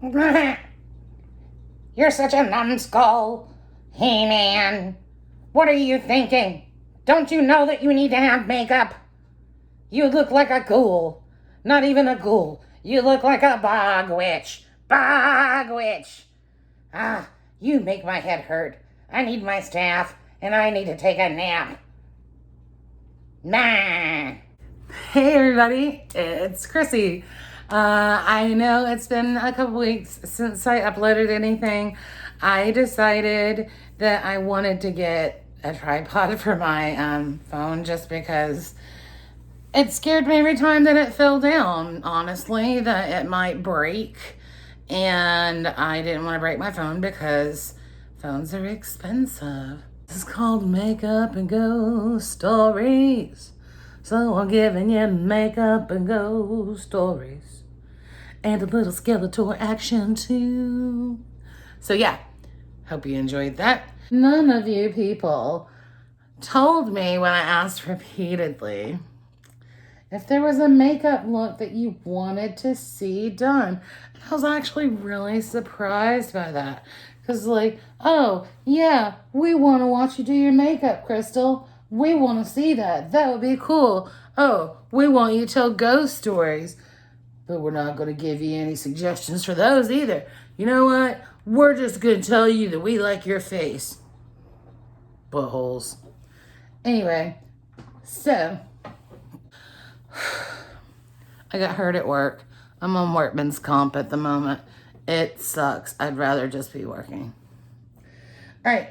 You're such a numbskull. Hey, man. What are you thinking? Don't you know that you need to have makeup? You look like a ghoul. Not even a ghoul. You look like a bog witch. Bog witch. Ah, you make my head hurt. I need my staff, and I need to take a nap. Nah. Hey everybody, it's Chrissy. I know it's been a couple weeks since I uploaded anything. I decided that I wanted to get a tripod for my phone just because it scared me every time that it fell down, honestly, that it might break. And I didn't want to break my phone because phones are expensive. This is called Makeup and Ghost Stories. So I'm giving you makeup and ghost stories. And a little Skeletor action too. So yeah, hope you enjoyed that. None of you people told me when I asked repeatedly if there was a makeup look that you wanted to see done. And I was actually really surprised by that. Because like, oh, yeah, we want to watch you do your makeup, Crystal. We want to see that. That would be cool. Oh, we want you to tell ghost stories. But we're not going to give you any suggestions for those either. You know what? We're just going to tell you that we like your face. Buttholes. Anyway, so I got hurt at work. I'm on workman's comp at the moment. It sucks. I'd rather just be working. All right.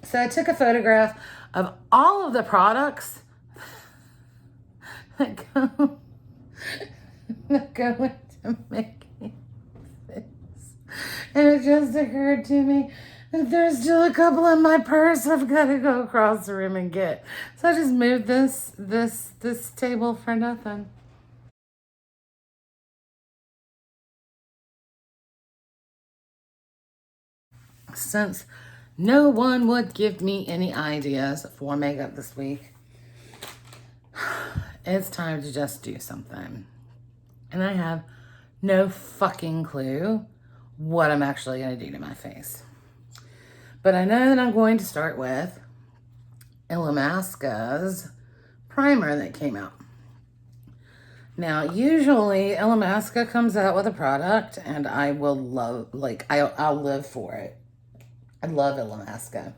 So I took a photograph of all of the products that go into making this. And it just occurred to me that there's still a couple in my purse I've got to go across the room and get. So I just moved this table for nothing. Since no one would give me any ideas for makeup this week, it's time to just do something. And I have no fucking clue what I'm actually going to do to my face. But I know that I'm going to start with Illamasqua's primer that came out. Now, usually Illamasqua comes out with a product and I will love, like, I'll live for it. I love Illamasqua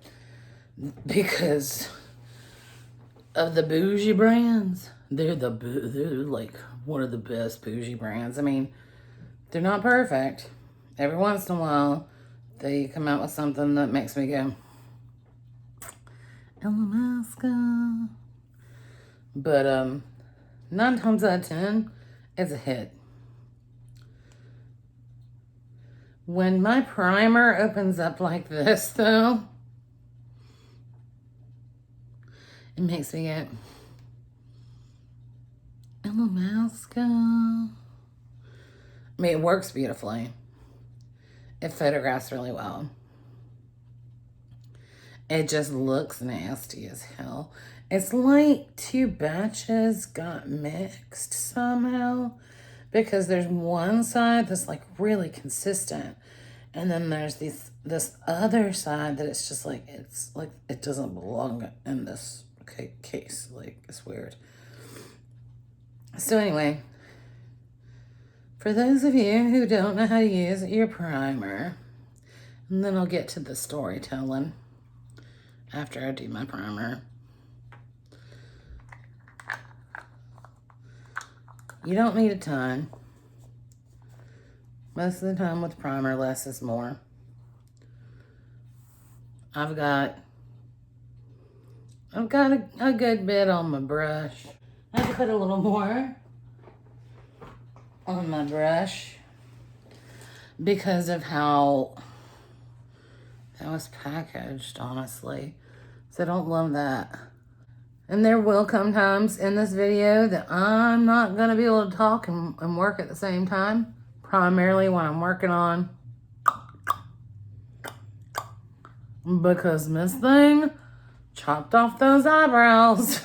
because of the bougie brands. They're like one of the best bougie brands. I mean, they're not perfect. Every once in a while, they come out with something that makes me go, Illamasqua. But 9 times out of 10, it's a hit. When my primer opens up like this, though, it makes me get Illamasqua. I mean, it works beautifully. It photographs really well. It just looks nasty as hell. It's like 2 batches got mixed somehow. Because there's one side that's like really consistent. And then there's this other side that it's just like, it's like, it doesn't belong in this case. Like, it's weird. So anyway, for those of you who don't know how to use your primer, and then I'll get to the storytelling after I do my primer. You don't need a ton. Most of the time with primer, less is more. I've got a good bit on my brush. I have to put a little more on my brush because of how that was packaged, honestly. So I don't love that. And there will come times in this video that I'm not going to be able to talk and work at the same time. Primarily when I'm working on. Because Miss Thing chopped off those eyebrows.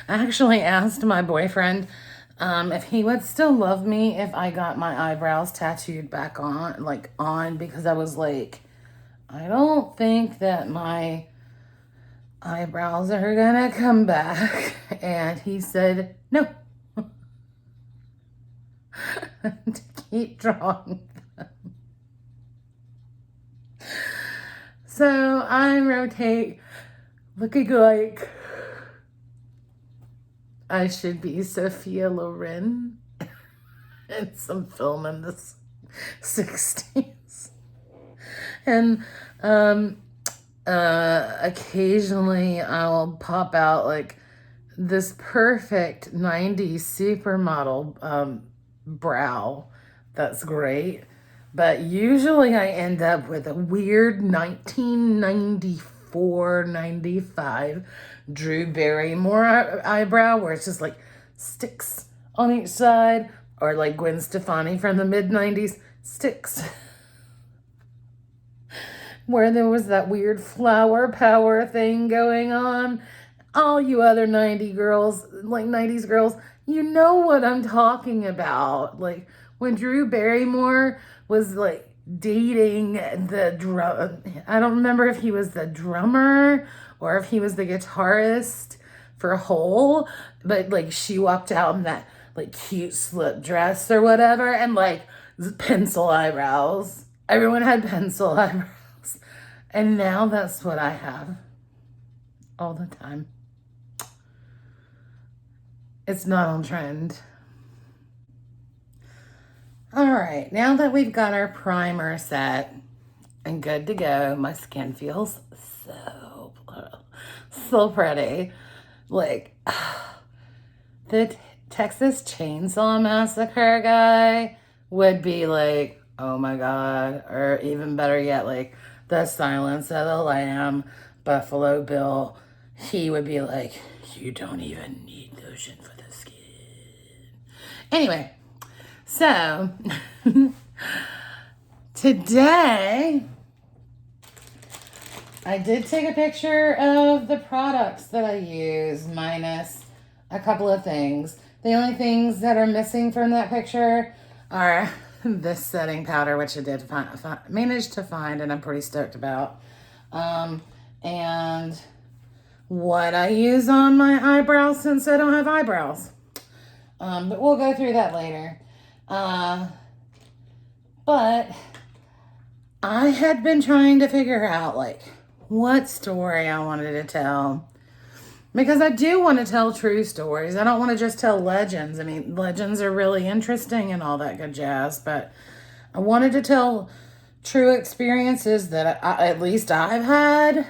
I actually asked my boyfriend if he would still love me if I got my eyebrows tattooed back on, because I was like, I don't think that my eyebrows are gonna come back. And he said, no, to keep drawing them. So I rotate looking like I should be Sophia Loren in some film in the 60s. And occasionally I'll pop out like this perfect 90s supermodel brow. That's great. But usually I end up with a weird 1994, 95 Drew Barrymore eyebrow where it's just like sticks on each side, or like Gwen Stefani from the mid-90s, sticks. Where there was that weird flower power thing going on. All you other 90s girls, you know what I'm talking about. Like when Drew Barrymore was like dating the drum, I don't remember if he was the drummer or if he was the guitarist for Hole, but like she walked out in that like cute slip dress or whatever, and like pencil eyebrows. Everyone had pencil eyebrows. And now that's what I have all the time. It's not on trend. All right, now that we've got our primer set and good to go, my skin feels so pretty. Like the Texas Chainsaw Massacre guy would be like, oh my God, or even better yet, like the Silence of the Lamb, Buffalo Bill, he would be like, you don't even need lotion for the skin. Anyway, so today I did take a picture of the products that I use, minus a couple of things. The only things that are missing from that picture are this setting powder, which I did manage to find, and I'm pretty stoked about. And what I use on my eyebrows since I don't have eyebrows. But we'll go through that later. But I had been trying to figure out like what story I wanted to tell. Because I do want to tell true stories. I don't want to just tell legends. I mean, legends are really interesting and all that good jazz, but I wanted to tell true experiences that at least I've had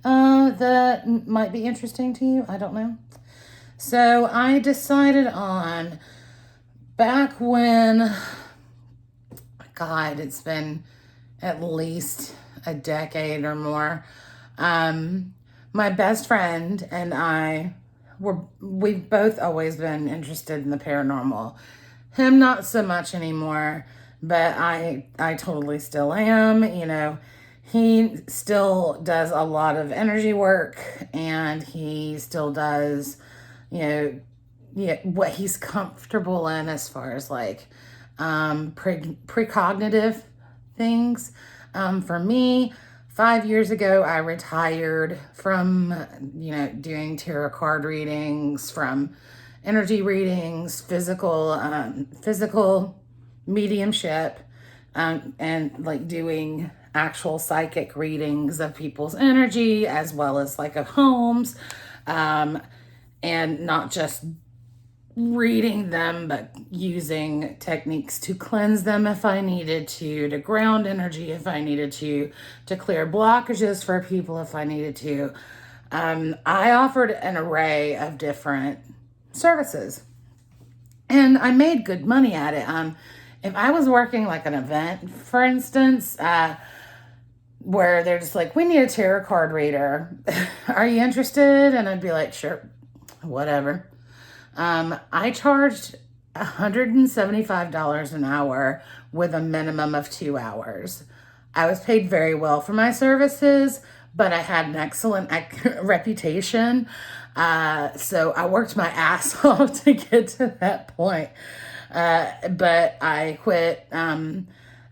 that might be interesting to you. I don't know. So I decided on back when, God, it's been at least a decade or more. My best friend and we've both always been interested in the paranormal. Him, not so much anymore, but I totally still am. You know, he still does a lot of energy work, and he still does, what he's comfortable in as far as like precognitive things. For me, 5 years ago, I retired from, doing tarot card readings, from energy readings, physical mediumship, and like doing actual psychic readings of people's energy as well as like of homes, and not just reading them, but using techniques to cleanse them if I needed to ground energy if I needed to clear blockages for people if I needed to. I offered an array of different services, and I made good money at it. If I was working like an event, for instance, where they're just like, we need a tarot card reader. Are you interested? And I'd be like, sure, whatever. I charged $175 an hour with a minimum of 2 hours. I was paid very well for my services, but I had an excellent reputation. So I worked my ass off to get to that point. But I quit.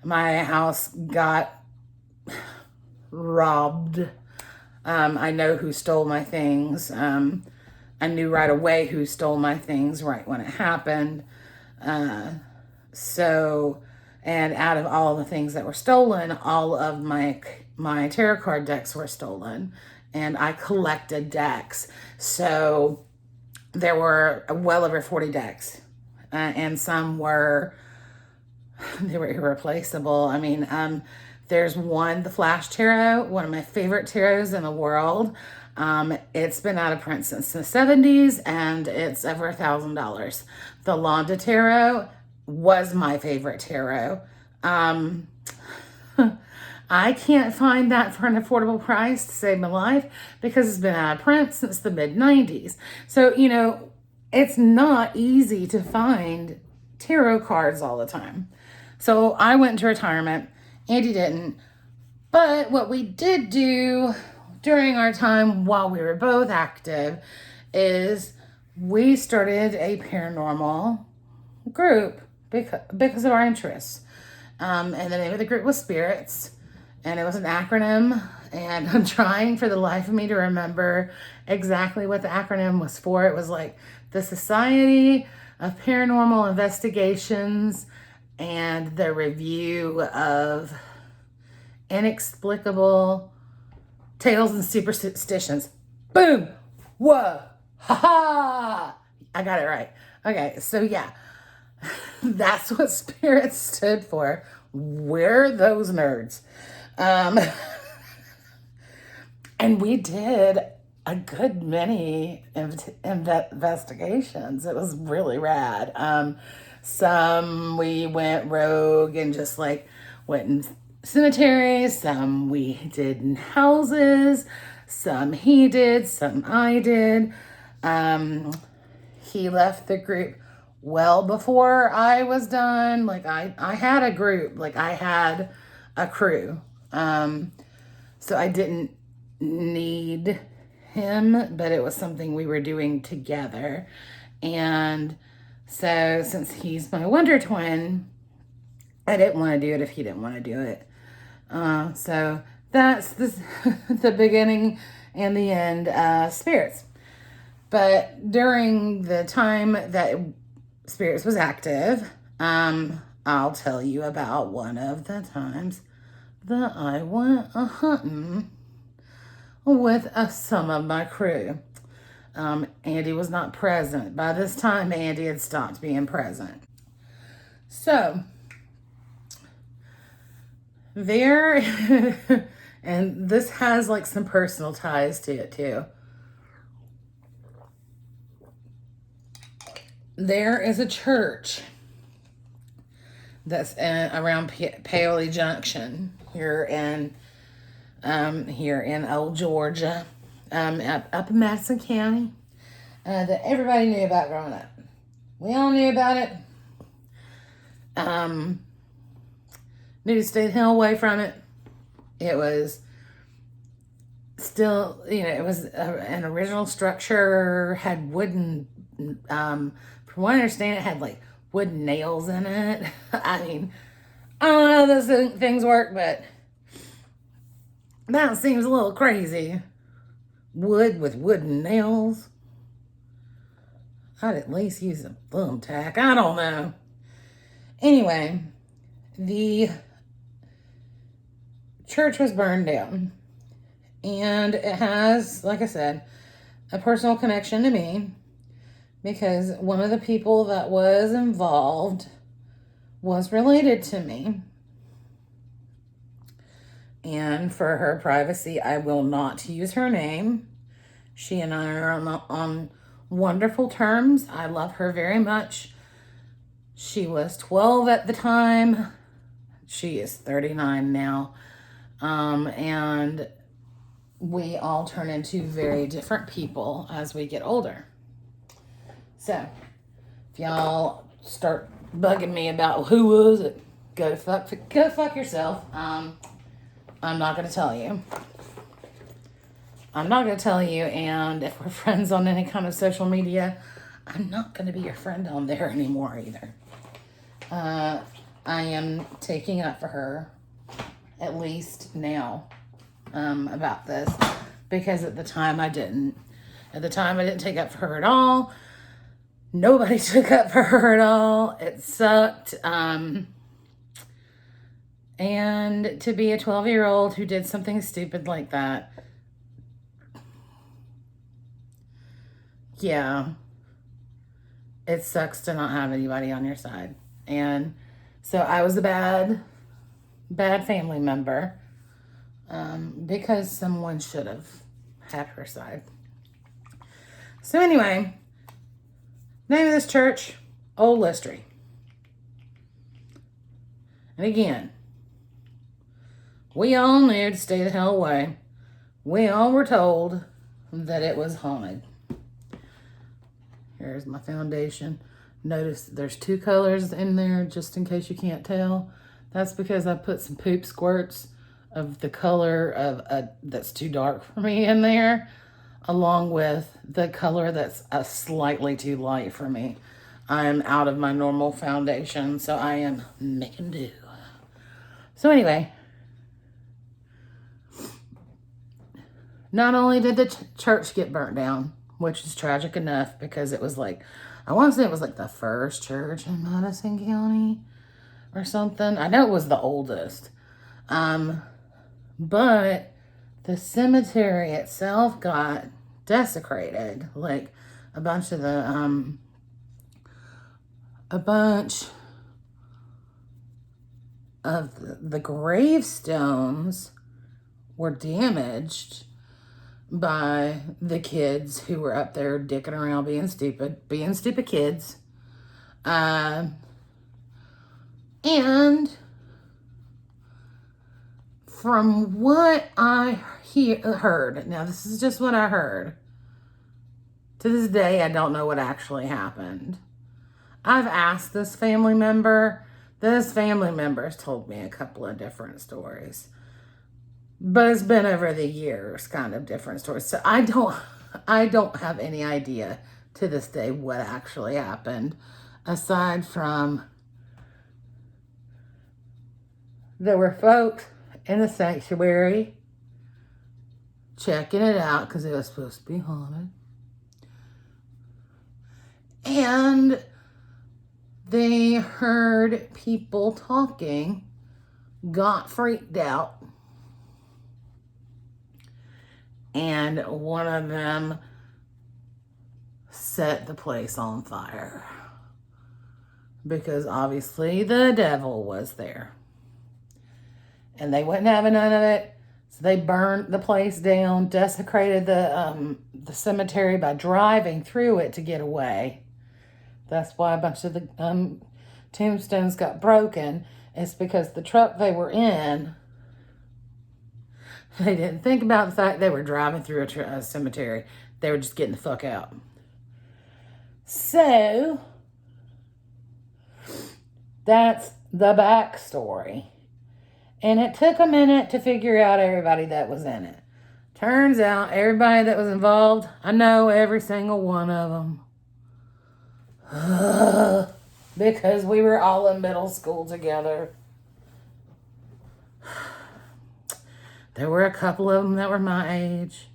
My house got robbed. I know who stole my things. I knew right away who stole my things right when it happened. So, and out of all the things that were stolen, all of my tarot card decks were stolen, and I collected decks. So there were well over 40 decks, and some were they were irreplaceable. I mean, there's one, the Flash Tarot, one of my favorite tarots in the world. It's been out of print since the 70s, and it's over $1,000. The Londa Tarot was my favorite tarot. I can't find that for an affordable price to save my life because it's been out of print since the mid-90s. So, you know, it's not easy to find tarot cards all the time. So I went into retirement. Andy didn't. But what we did do during our time while we were both active is we started a paranormal group because of our interests. And the name of the group was Spirits, and it was an acronym, and I'm trying for the life of me to remember exactly what the acronym was for. It was like the Society of Paranormal Investigations and the Review of Inexplicable Tales and Superstitions. Boom! Whoa! Ha ha! I got it right. Okay, so yeah. That's what Spirit stood for. We're those nerds. And we did a good many investigations. It was really rad. Some we went rogue and just like went in cemeteries. Some we did in houses. Some he did. Some I did. He left the group well before I was done. Like I had a group, like I had a crew. So I didn't need him, but it was something we were doing together. And so since he's my wonder twin, I didn't want to do it if he didn't want to do it. So that's the beginning and the end, Spirits. But during the time that Spirits was active, I'll tell you about one of the times that I went hunting with some of my crew. Andy was not present. By this time, Andy had stopped being present. So, there, and this has like some personal ties to it too. There is a church that's around Paoli Junction here in old Georgia, up in Madison County, that everybody knew about growing up. We all knew about it. Knew to stay the hell away from it. It was still, it was an original structure, had wooden, from what I understand, it had like wooden nails in it. I mean, I don't know how those things work, but that seems a little crazy. Wood with wooden nails. I'd at least use a thumbtack. I don't know. Anyway, the church was burned down. And it has, like I said, a personal connection to me. Because one of the people that was involved was related to me. And for her privacy, I will not use her name. She and I are on wonderful terms. I love her very much. She was 12 at the time. She is 39 now. And we all turn into very different people as we get older. So, if y'all start bugging me about who was it, go fuck yourself. I'm not going to tell you. I'm not going to tell you. And if we're friends on any kind of social media, I'm not going to be your friend on there anymore either. I am taking up for her, at least now, about this, because at the time I didn't. At the time I didn't take up for her at all. Nobody took up for her at all. It sucked. And to be a 12-year-old who did something stupid like that, yeah, it sucks to not have anybody on your side. And so I was a bad family member, because someone should have had her side. So anyway, name of this church, Old Listry. And again, we all knew to stay the hell away. We all were told that it was haunted. Here's my foundation. Notice there's 2 colors in there, just in case you can't tell. That's because I put some poop squirts of the color of that's too dark for me in there, along with the color that's slightly too light for me. I am out of my normal foundation, so I am making do. So anyway, not only did the church get burnt down, which is tragic enough because it was like, I want to say it was like the first church in Madison County or something. I know it was the oldest. But the cemetery itself got desecrated. Like a bunch of the gravestones were damaged by the kids who were up there dicking around being stupid kids. And from what I heard, now this is just what I heard. To this day, I don't know what actually happened. I've asked this family member. This family member has told me a couple of different stories. But it's been over the years, kind of different stories. So I don't have any idea to this day what actually happened, aside from there were folks in the sanctuary checking it out because it was supposed to be haunted. And they heard people talking, got freaked out, and one of them set the place on fire because obviously the devil was there. And they wouldn't have none of it, so they burned the place down, desecrated the cemetery by driving through it to get away. That's why a bunch of the tombstones got broken. It's because the truck they were in, they didn't think about the fact they were driving through a cemetery. They were just getting the fuck out. So, that's the backstory. And it took a minute to figure out everybody that was in it. Turns out everybody that was involved, I know every single one of them. Because we were all in middle school together. There were a couple of them that were my age.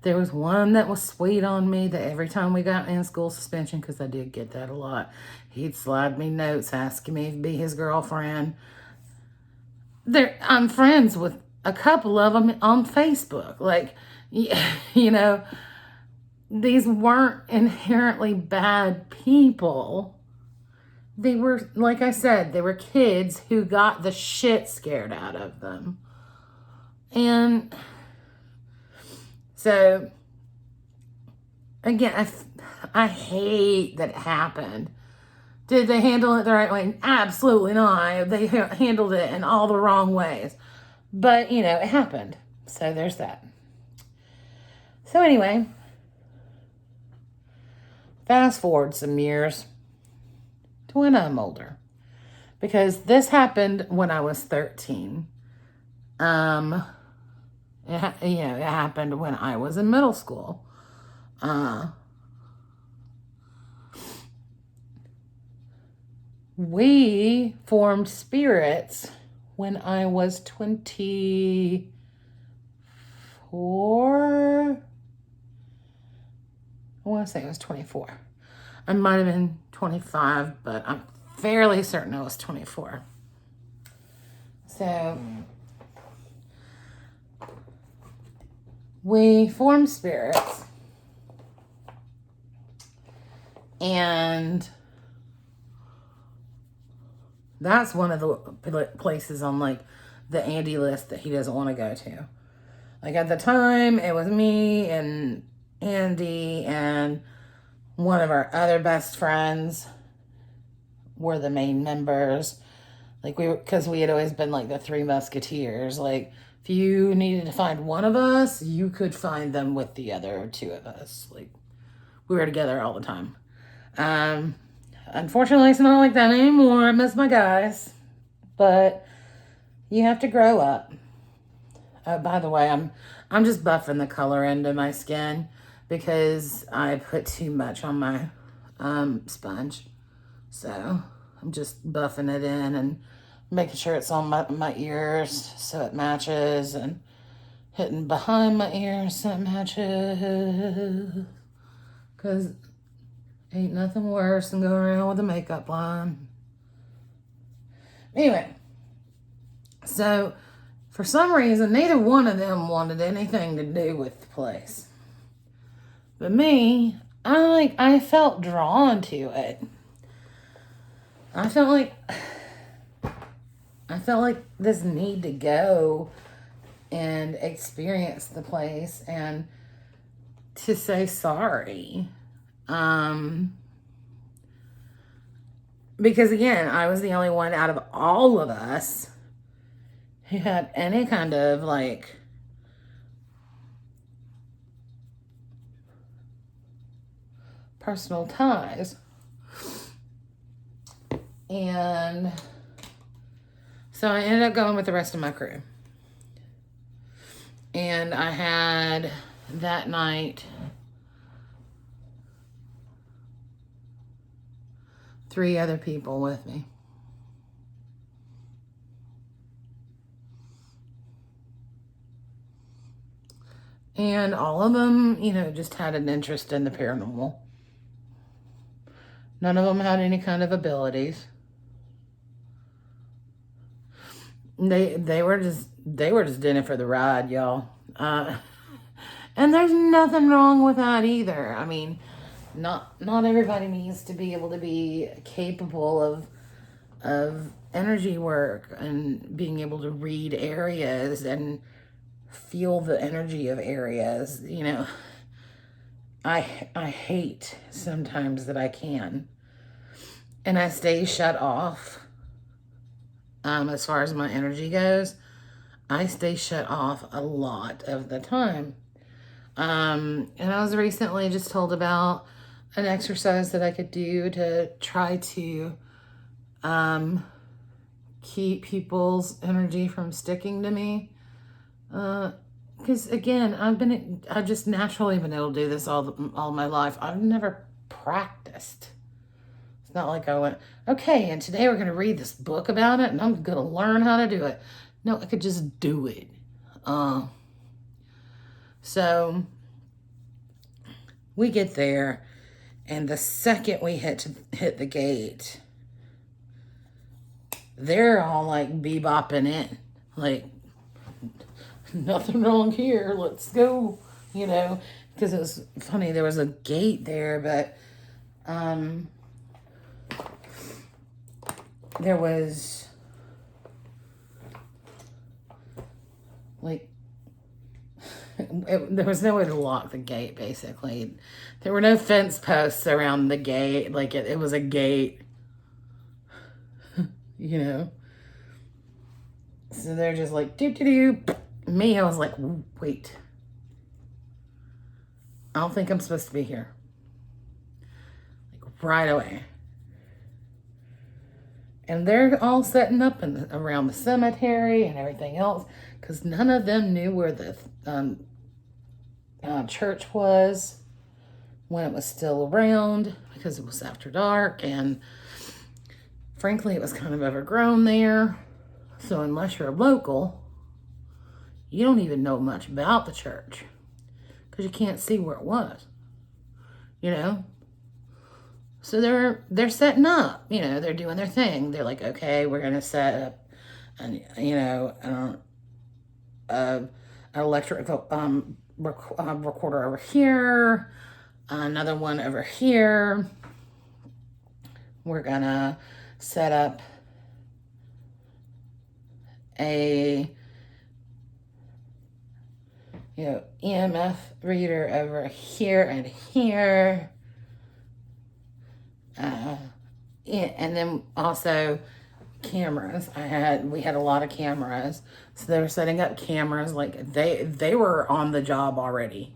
There was one that was sweet on me that every time we got in school suspension, because I did get that a lot, he'd slide me notes asking me to be his girlfriend. I'm friends with a couple of them on Facebook. Like, you know, these weren't inherently bad people. They were, like I said, they were kids who got the shit scared out of them. And so, again, I hate that it happened. Did they handle it the right way? Absolutely not. They handled it in all the wrong ways. But, you know, it happened. So there's that. So anyway, fast forward some years to when I'm older. Because this happened when I was 13. It happened when I was in middle school. We formed spirits when I was 24. I want to say it was 24. I might have been 25, but I'm fairly certain I was 24. So we formed spirits, and that's one of the places on like the Andy list that he doesn't want to go to. Like at the time, it was me and Andy and one of our other best friends were the main members. Like because we had always been like the Three Musketeers. Like if you needed to find one of us, you could find them with the other two of us. Like we were together all the time. Unfortunately, it's not like that anymore. I miss my guys, but you have to grow up. By the way, I'm just buffing the color into my skin because I put too much on my sponge. So I'm just buffing it in and making sure it's on my ears so it matches, and hitting behind my ears so it matches. Because ain't nothing worse than going around with a makeup line. Anyway, so for some reason, neither one of them wanted anything to do with the place. But me, I felt drawn to it. I felt like this need to go and experience the place and to say sorry. Because again, I was the only one out of all of us who had any kind of like personal ties. And so I ended up going with the rest of my crew. And I had that night 3 other people with me. And all of them, just had an interest in the paranormal. None of them had any kind of abilities. They were just in it for the ride, y'all. And there's nothing wrong with that either. I mean, not everybody needs to be able to be capable of energy work and being able to read areas and feel the energy of areas. I hate sometimes that I can. And I stay shut off. As far as my energy goes, I stay shut off a lot of the time. And I was recently just told about an exercise that I could do to try to keep people's energy from sticking to me. Because again, I've just naturally been able to do this all my life. I've never practiced. It's not like I went, okay, and today we're going to read this book about it and I'm going to learn how to do it. No, I could just do it. So we get there, and the second we hit the gate, they're all like bebopping in, like, nothing wrong here, let's go, because it was funny, there was a gate there, but there was like there was no way to lock the gate. Basically, there were no fence posts around the gate. Like it was a gate, So they're just like doo doo doo. Me, I was like, wait, I don't think I'm supposed to be here. Like right away. And they're all setting up around the cemetery and everything else because none of them knew where the church was when it was still around because it was after dark. And frankly, it was kind of overgrown there. So unless you're a local, you don't even know much about the church because you can't see where it was, you know? So they're setting up, they're doing their thing. They're like, okay, we're gonna set up, an an electric recorder over here, another one over here. We're gonna set up a EMF reader over here and here. And then also cameras. We had a lot of cameras, so they were setting up cameras. Like they were on the job already,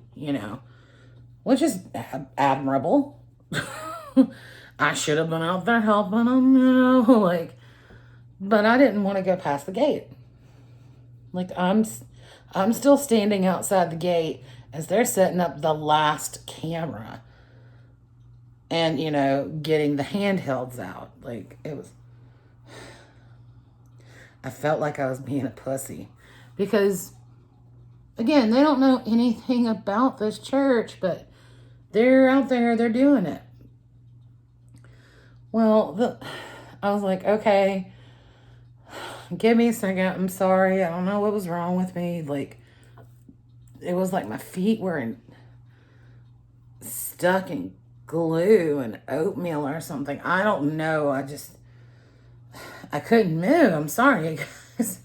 which is admirable. I should have been out there helping them, but I didn't want to go past the gate. Like I'm still standing outside the gate as they're setting up the last camera. And, getting the handhelds out. Like, I felt like I was being a pussy. Because, again, they don't know anything about this church, but they're out there, they're doing it. Well, I was like, okay, give me a second. I'm sorry. I don't know what was wrong with me. Like, it was like my feet were stuck in glue and oatmeal or something. I don't know. I couldn't move. I'm sorry, guys.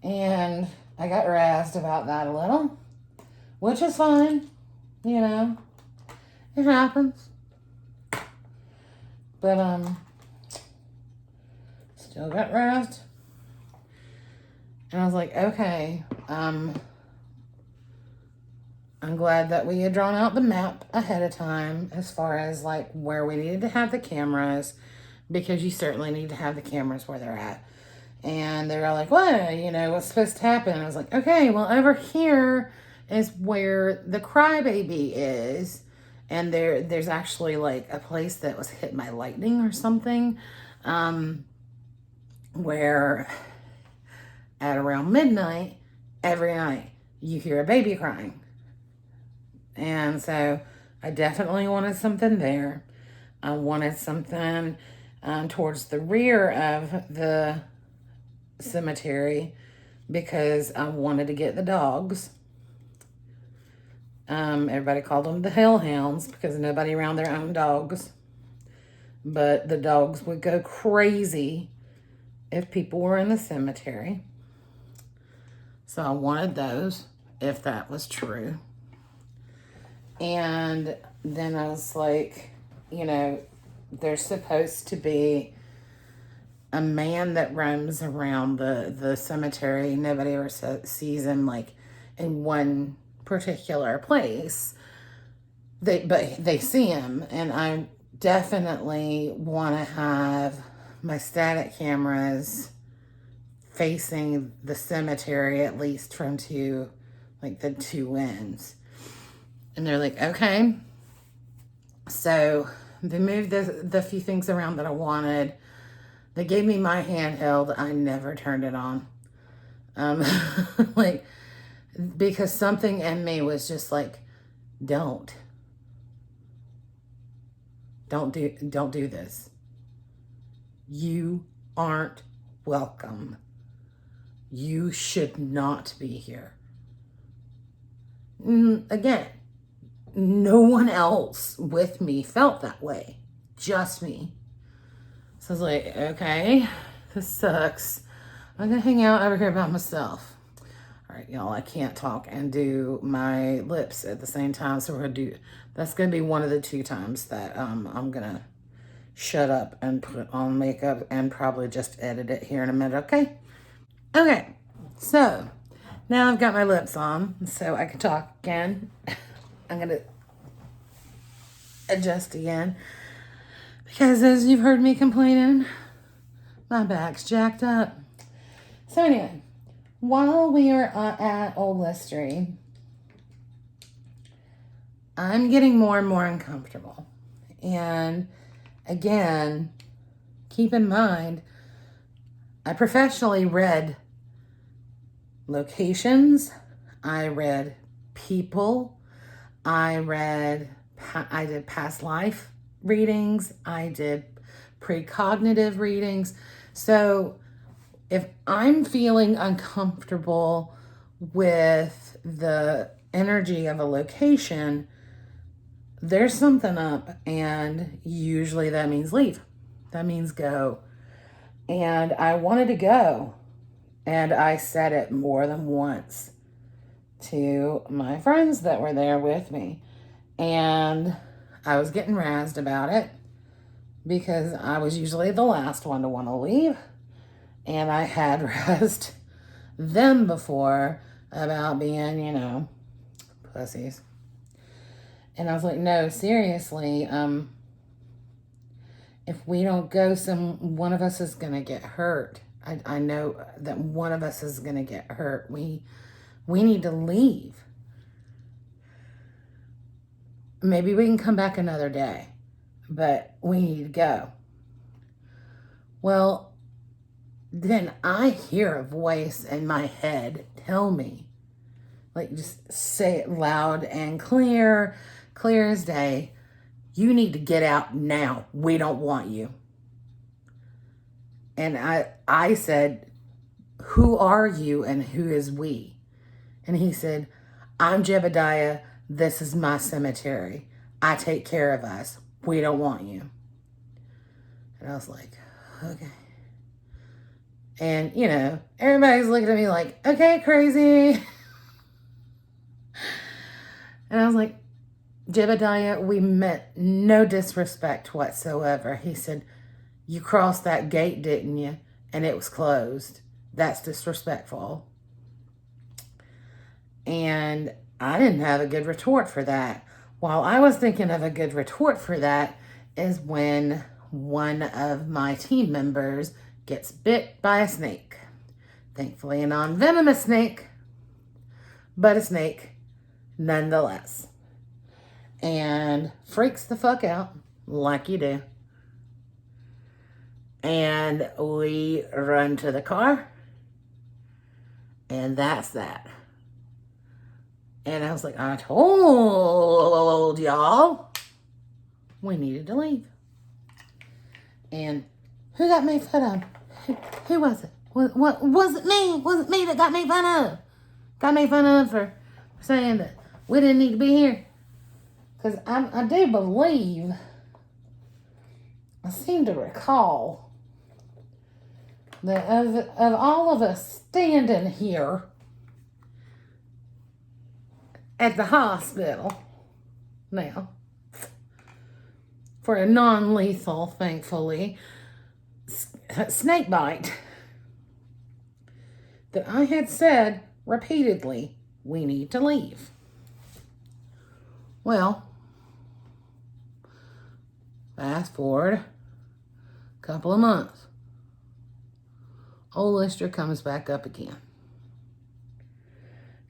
And I got razzed about that a little, which is fine. It happens. But, still got razzed. And I was like, okay, I'm glad that we had drawn out the map ahead of time as far as like where we needed to have the cameras, because you certainly need to have the cameras where they're at. And they were like, what? What's supposed to happen? And I was like, okay, well, over here is where the crybaby is. And there's actually like a place that was hit by lightning or something, where at around midnight, every night, you hear a baby crying. And so I definitely wanted something there. I wanted something towards the rear of the cemetery because I wanted to get the dogs. Everybody called them the hellhounds because nobody around there owned dogs. But the dogs would go crazy if people were in the cemetery. So I wanted those, if that was true. And then I was like, there's supposed to be a man that roams around the cemetery. Nobody ever sees him like in one particular place. But they see him, and I definitely want to have my static cameras facing the cemetery, at least from the two ends. And they're like, okay. So they moved the few things around that I wanted. They gave me my handheld. I never turned it on. Because something in me was just like, don't do this. You aren't welcome. You should not be here. Again, no one else with me felt that way. Just me. So I was like, okay, this sucks. I'm going to hang out over here by myself. All right, y'all, I can't talk and do my lips at the same time. So that's going to be one of the 2 times that I'm going to shut up and put on makeup and probably just edit it here in a minute, okay? Okay, so now I've got my lips on so I can talk again. I'm going to adjust again because as you've heard me complaining, My back's jacked up. So anyway, while we are at Old Listery, I'm getting more and more uncomfortable. And again, keep in mind, I professionally read locations, I read people, I did past life readings, I did precognitive readings. So if I'm feeling uncomfortable with the energy of a location, there's something up, and usually that means leave. That means go. And I wanted to go, and I said it more than once to my friends that were there with me. And I was getting razzed about it because I was usually the last one to want to leave. And I had razzed them before about being, pussies. And I was like, no, seriously, if we don't go, one of us is going to get hurt. I know that one of us is going to get hurt. We need to leave. Maybe we can come back another day, but we need to go. Well, then I hear a voice in my head tell me, like, just say it loud and clear as day, you need to get out now. We don't want you. And I said, who are you and who is we? And he said, I'm Jebediah. This is my cemetery. I take care of us. We don't want you. And I was like, okay. And, everybody's looking at me like, okay, crazy. And I was like, Jebediah, we meant no disrespect whatsoever. He said, you crossed that gate, didn't you? And it was closed. That's disrespectful. And I didn't have a good retort for that. While I was thinking of a good retort for that is when one of my team members gets bit by a snake. Thankfully, a non-venomous snake, but a snake nonetheless. And freaks the fuck out, like you do. And we run to the car, and that's that. And I was like, I told y'all we needed to leave. And who got made fun of? Who was it? What was it me? Was it me that got made fun of? Got made fun of for saying that we didn't need to be here? Because I do believe, I seem to recall that of all of us standing here at the hospital now for a non-lethal, thankfully, snake bite, that I had said repeatedly, we need to leave. Well, fast forward a couple of months. Old Lister comes back up again.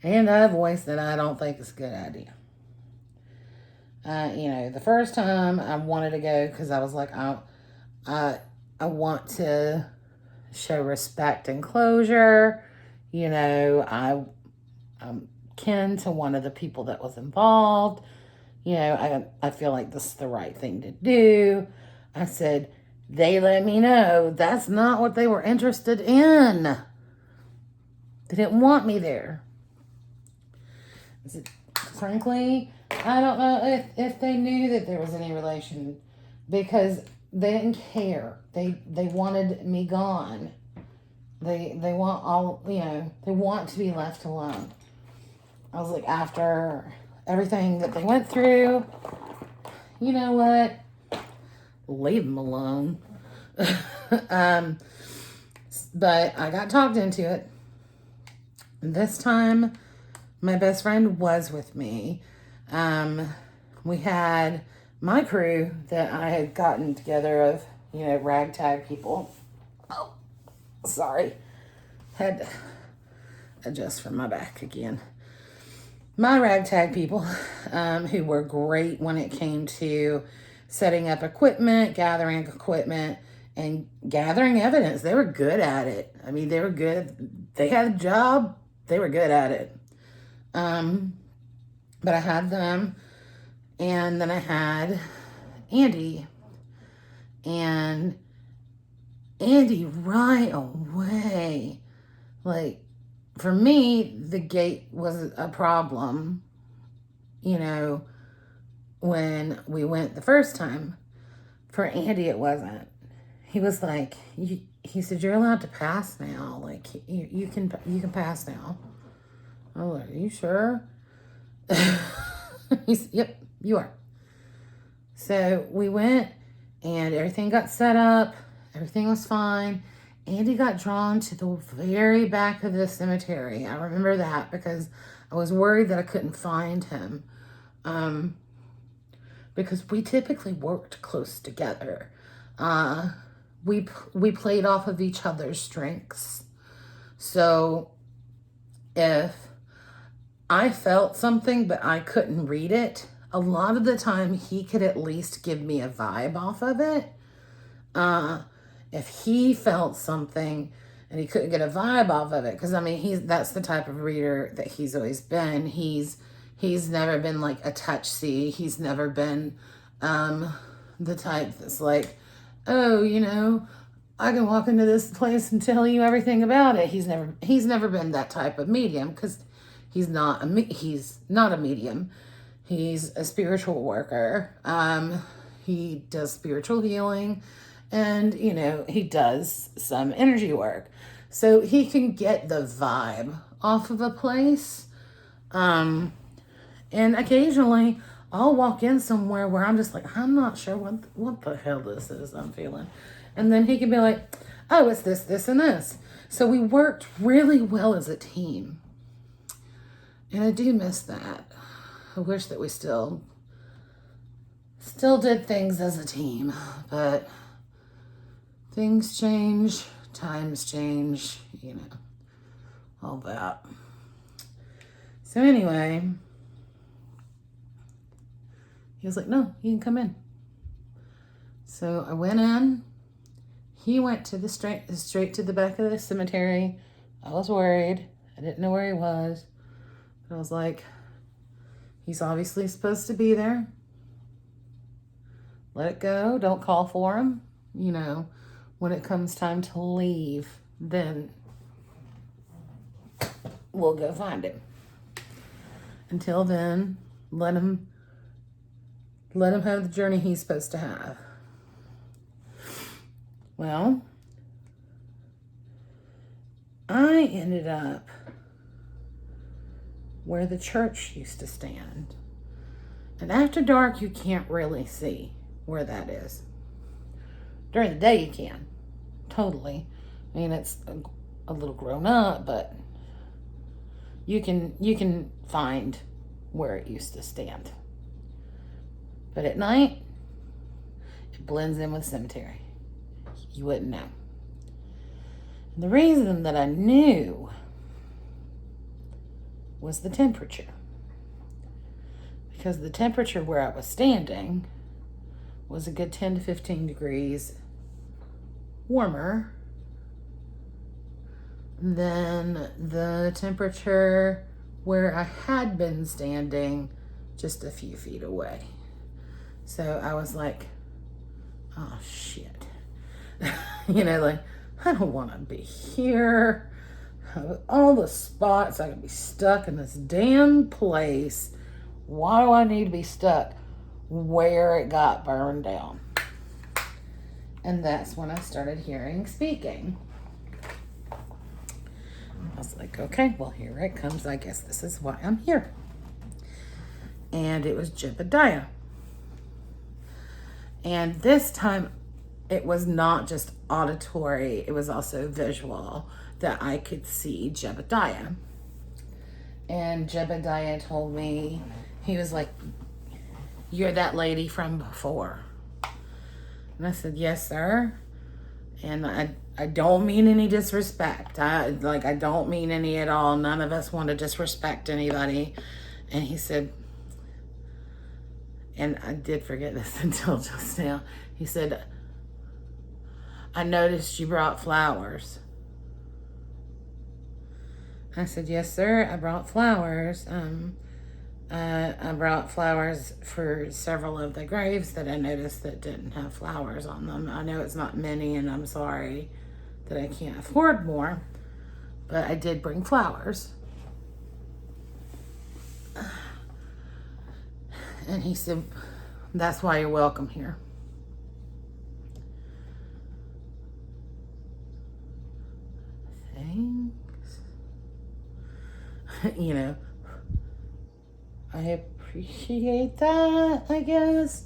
And a voice that I don't think is a good idea. The first time I wanted to go because I was like, I want to show respect and closure. I'm kin to one of the people that was involved. I feel like this is the right thing to do. I said, they let me know that's not what they were interested in. They didn't want me there. Frankly, I don't know if they knew that there was any relation, because they didn't care. They wanted me gone. They want to be left alone. I was like, after everything that they went through, you know what? Leave them alone. But I got talked into it. This time, my best friend was with me. We had my crew that I had gotten together of, ragtag people. Oh, Sorry. Had to adjust from my back again. My ragtag people, who were great when it came to setting up equipment, gathering equipment, and gathering evidence. They were good at it. I mean, they were good. They had a job. They were good at it. But I had them, and then I had Andy. And Andy right away, like, for me, the gate was a problem, you know, when we went the first time. For Andy, it wasn't. He was like, he said, "You're allowed to pass now. Like, you can pass now." I was like, "Are you sure?" He said, "Yep, you are." So we went, and everything got set up. Everything was fine. Andy got drawn to the very back of the cemetery. I remember that because I was worried that I couldn't find him. Because we typically worked close together. We played off of each other's strengths. So if I felt something but I couldn't read it, a lot of the time he could at least give me a vibe off of it. If he felt something and he couldn't get a vibe off of it, because I mean that's the type of reader that he's always been. He's never been like a touch-see. He's never been the type that's like, "Oh, you know, I can walk into this place and tell you everything about it." He's never been that type of medium, because he's not a medium. He's a spiritual worker. He does spiritual healing, and you know, he does some energy work, so he can get the vibe off of a place. And occasionally I'll walk in somewhere where I'm just like, I'm not sure what the hell this is I'm feeling. And then he can be like, "Oh, it's this, this, and this." So we worked really well as a team. And I do miss that. I wish that we still did things as a team. But things change, times change, you know, all that. So anyway, he was like, "No, you can come in." So I went in. He went to the straight to the back of the cemetery. I was worried. I didn't know where he was. But I was like, he's obviously supposed to be there. Let it go. Don't call for him. You know, when it comes time to leave, then we'll go find him. Until then, let him have the journey he's supposed to have. Well, I ended up where the church used to stand. And after dark, you can't really see where that is. During the day, you can. Totally. I mean, it's a little grown up, but you can find where it used to stand. But at night, it blends in with the cemetery. You wouldn't know. And the reason that I knew was the temperature. Because the temperature where I was standing was a good 10 to 15 degrees warmer than the temperature where I had been standing just a few feet away. So I was like, "Oh shit." You know, like, I don't want to be here. All the spots, I could be stuck in this damn place. Why do I need to be stuck where it got burned down? And that's when I started hearing speaking. I was like, okay, well, here it comes. I guess this is why I'm here. And it was Jebediah. And this time, it was not just auditory, it was also visual, that I could see Jebediah. And Jebediah told me, he was like, "You're that lady from before." And I said, "Yes, sir." And I don't mean any disrespect. I don't mean any at all. None of us want to disrespect anybody. And he said, and I did forget this until just now. He said, I noticed you brought flowers. I said, yes, sir, I brought flowers. I brought flowers for several of the graves that I noticed that didn't have flowers on them. I know it's not many, and I'm sorry that I can't afford more, but I did bring flowers. And he said, that's why you're welcome here. Thanks. You know, I appreciate that, I guess.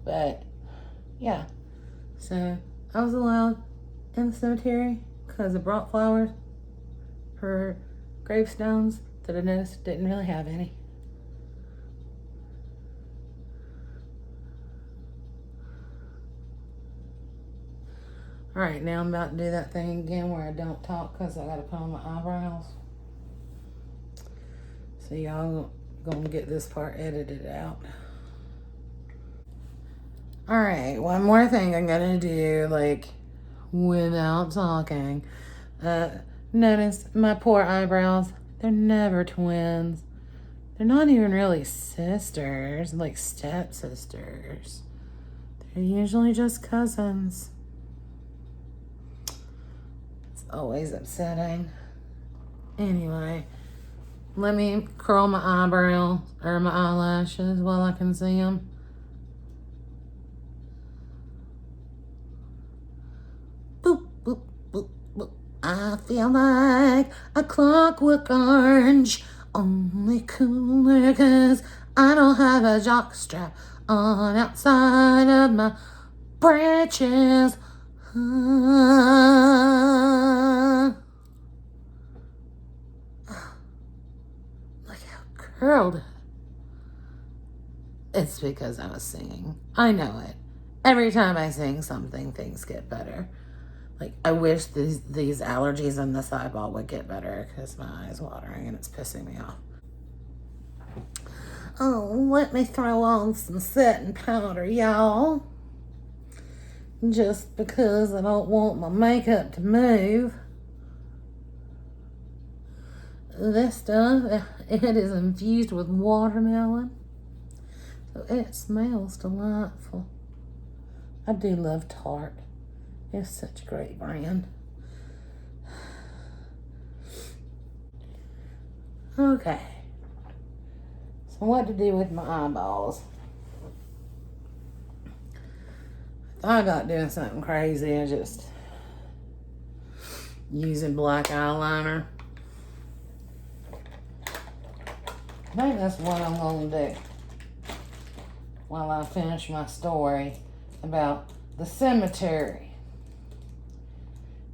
But, yeah. So, I was allowed in the cemetery because I brought flowers for gravestones that I noticed didn't really have any. Alright, now I'm about to do that thing again where I don't talk because I gotta put on my eyebrows. So y'all gonna get this part edited out. Alright, one more thing I'm gonna do, without talking. Notice my poor eyebrows. They're never twins. They're not even really sisters, like stepsisters. They're usually just cousins. It's always upsetting. Anyway, let me curl my eyebrow or my eyelashes while I can see them. Boop, boop, boop, boop. I feel like a clockwork orange, only cooler 'cause I don't have a jockstrap on outside of my branches. Look how curled. It's because I was singing. I know it. Every time I sing something, things get better. I wish these allergies in this eyeball would get better because my eye's watering and it's pissing me off. Oh, let me throw on some setting powder, y'all. Just because I don't want my makeup to move. This stuff, it is infused with watermelon. So it smells delightful. I do love Tarte. It's such a great brand. Okay. So what to do with my eyeballs? I thought about doing something crazy and just using black eyeliner. I think that's what I'm going to do while I finish my story about the cemetery.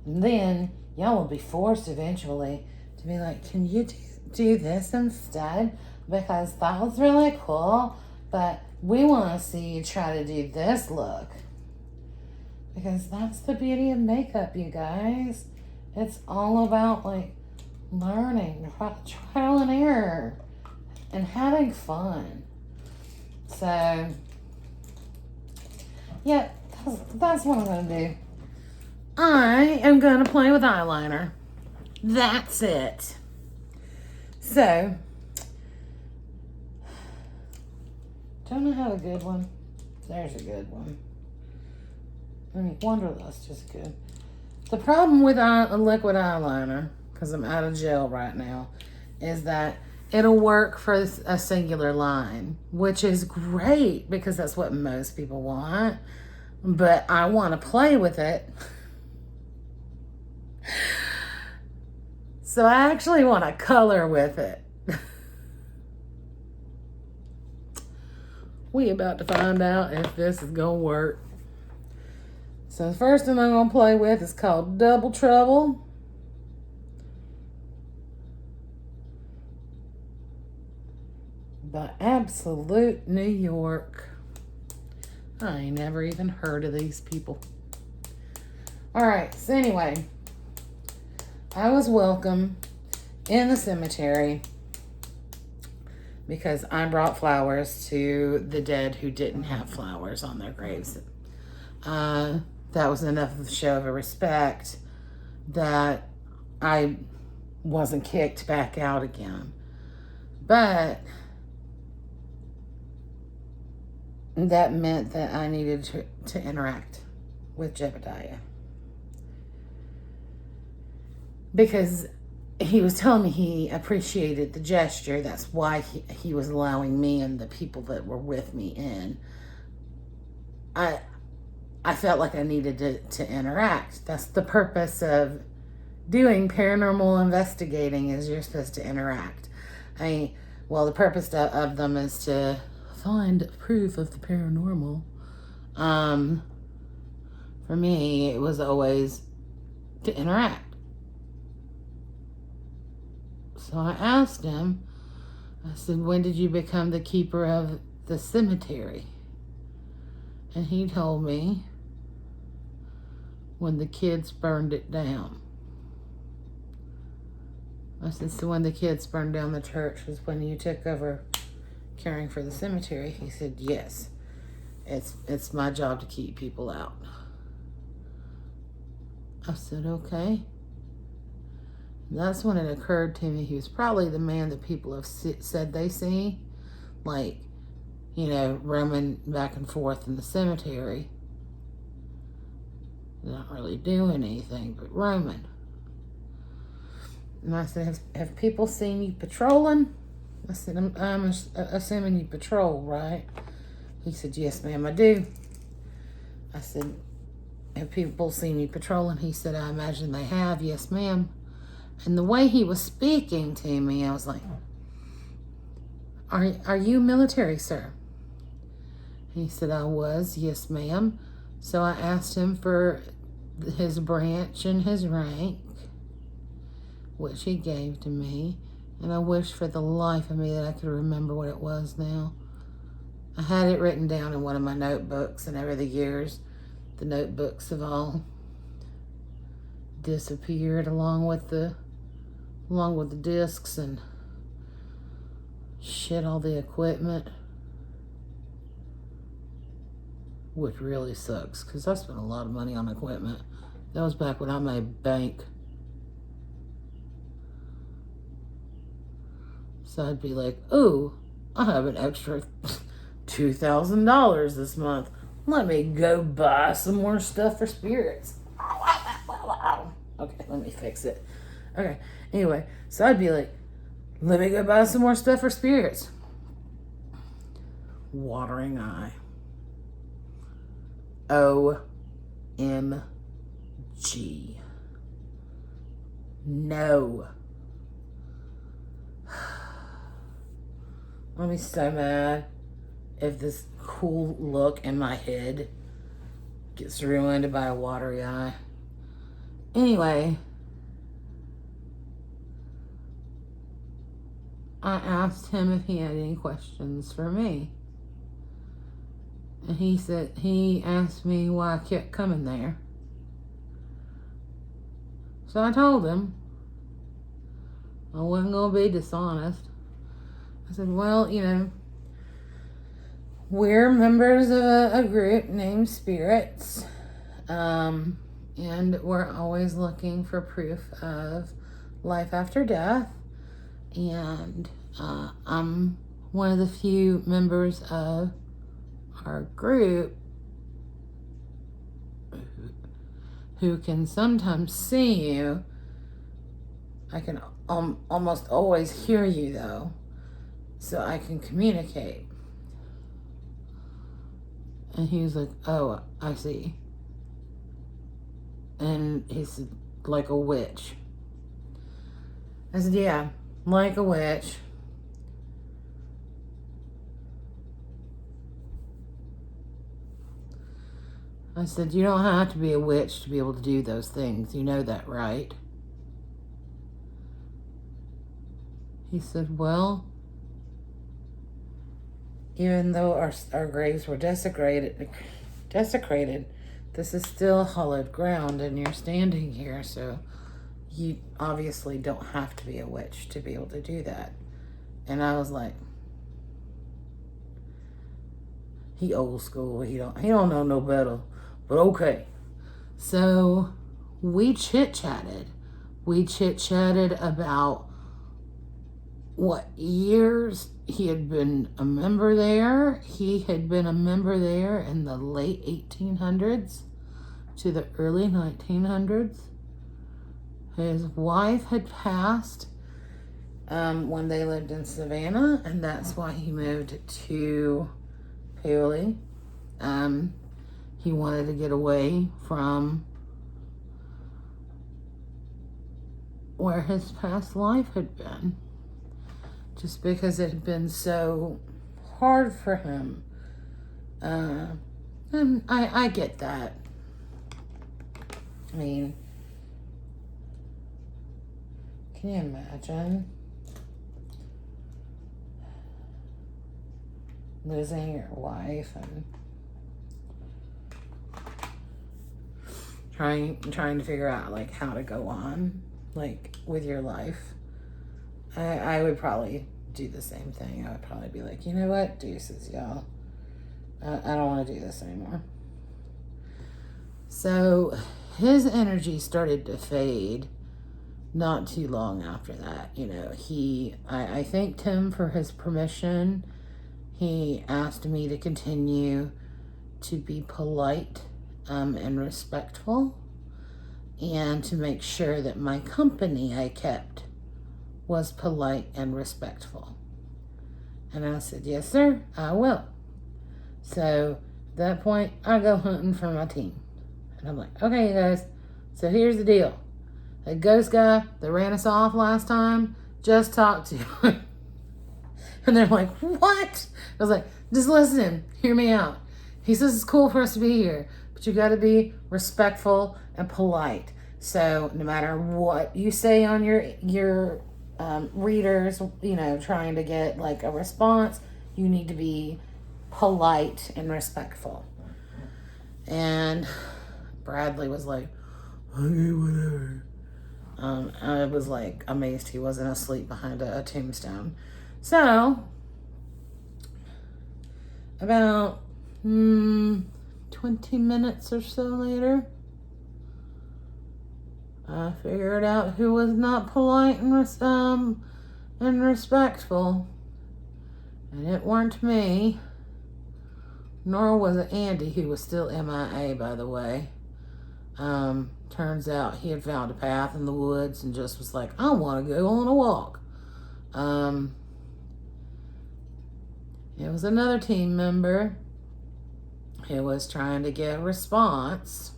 And then y'all will be forced eventually to be like, can you do this instead? Because that was really cool, but we want to see you try to do this look. Because that's the beauty of makeup, you guys. It's all about learning, trial and error, and having fun. So, yeah, that's what I'm going to do. I am going to play with eyeliner. That's it. So, don't I have a good one? There's a good one. I mean, Wanderlust is good. The problem with liquid eyeliner, because I'm out of gel right now, is that it'll work for a singular line, which is great because that's what most people want. But I want to play with it. So I actually want to color with it. We about to find out if this is going to work. So the first thing I'm going to play with is called Double Trouble. By Absolute New York. I never even heard of these people. All right, so anyway, I was welcome in the cemetery because I brought flowers to the dead who didn't have flowers on their graves. That was enough of a show of a respect that I wasn't kicked back out again. But that meant that I needed to interact with Jebediah. Because he was telling me he appreciated the gesture. That's why he was allowing me and the people that were with me in. I felt like I needed to interact. That's the purpose of doing paranormal investigating, is you're supposed to interact. The purpose of them is to find proof of the paranormal. For me, it was always to interact. So I asked him, I said, when did you become the keeper of the cemetery? And he told me, when the kids burned it down. I said, so when the kids burned down the church was when you took over caring for the cemetery? He said, yes. It's my job to keep people out. I said, okay. That's when it occurred to me he was probably the man that people have said they see. Like, roaming back and forth in the cemetery. Not really doing anything, but roaming. And I said, have people seen you patrolling? I said, I'm assuming you patrol, right? He said, yes, ma'am, I do. I said, have people seen you patrolling? He said, I imagine they have. Yes, ma'am. And the way he was speaking to me, I was like, are you military, sir? He said, I was. Yes, ma'am. So I asked him for his branch and his rank, which he gave to me. And I wish for the life of me that I could remember what it was now. I had it written down in one of my notebooks, and over the years, the notebooks have all disappeared along with the discs and shit, all the equipment. Which really sucks, because I spent a lot of money on equipment. That was back when I made bank. So I'd be like, ooh, I have an extra $2,000 this month. Let me go buy some more stuff for spirits. Okay, let me fix it. Okay, anyway, so I'd be like, let me go buy some more stuff for spirits. Watering eye. OMG. No. I'll be so mad if this cool look in my head gets ruined by a watery eye. Anyway, I asked him if he had any questions for me. And he asked me why I kept coming there. So I told him I wasn't going to be dishonest. I said, well, we're members of a group named Spirits. And we're always looking for proof of life after death. And I'm one of the few members of our group who can sometimes see you. I can almost always hear you, though, so I can communicate. And he was like, oh, I see. And he said, like a witch. I said, yeah, like a witch. I said, you don't have to be a witch to be able to do those things. You know that, right? He said, well, even though our graves were desecrated, this is still hallowed ground, and you're standing here, so you obviously don't have to be a witch to be able to do that. And I was like, he old school. He don't know no better. But okay. So we chit-chatted. We chit-chatted about what years he had been a member there. He had been a member there in the late 1800s to the early 1900s. His wife had passed when they lived in Savannah, and that's why he moved to Paoli. He wanted to get away from where his past life had been, just because it had been so hard for him. And I get that. I mean, can you imagine losing your wife and trying to figure out like how to go on like with your life? I would probably do the same thing. I would probably be like, you know what, deuces, y'all. I don't want to do this anymore. So his energy started to fade not too long after that. You know, I thanked him for his permission. He asked me to continue to be polite and respectful, and to make sure that my company I kept was polite and respectful. And I said, yes, sir, I will. So at that point, I go hunting for my team. And I'm like, okay, you guys, so here's the deal. The ghost guy that ran us off last time, just talked to him. And they're like, what? I was like, just listen, hear me out. He says it's cool for us to be here, but you got to be respectful and polite. So no matter what you say on your readers, you know, trying to get like a response, you need to be polite and respectful. And Bradley was like, okay, whatever. I was like amazed he wasn't asleep behind a tombstone. So about 20 minutes or so later, I figured out who was not polite and respectful. And it weren't me. Nor was it Andy, who was still MIA, by the way. Turns out he had found a path in the woods and just was like, I want to go on a walk. It was another team member who was trying to get a response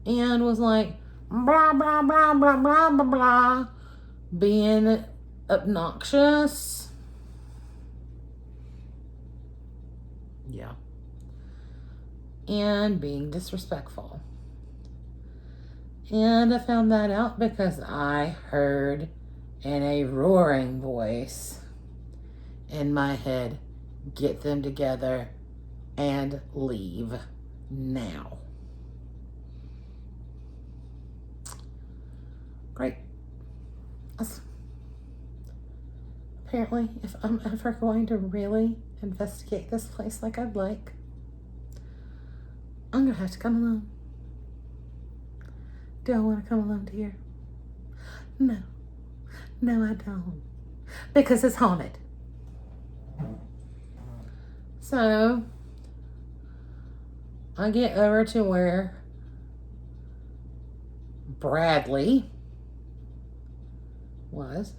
and was like, blah, blah, blah, blah, blah, blah, blah, being obnoxious. Yeah. And being disrespectful. And I found that out because I heard in a roaring voice in my head, get them together and leave now. Great. Apparently, if I'm ever going to really investigate this place like I'd like, I'm gonna have to come alone. Do I want to come alone, dear? No, I don't, because it's haunted. So I get over to where Bradley was,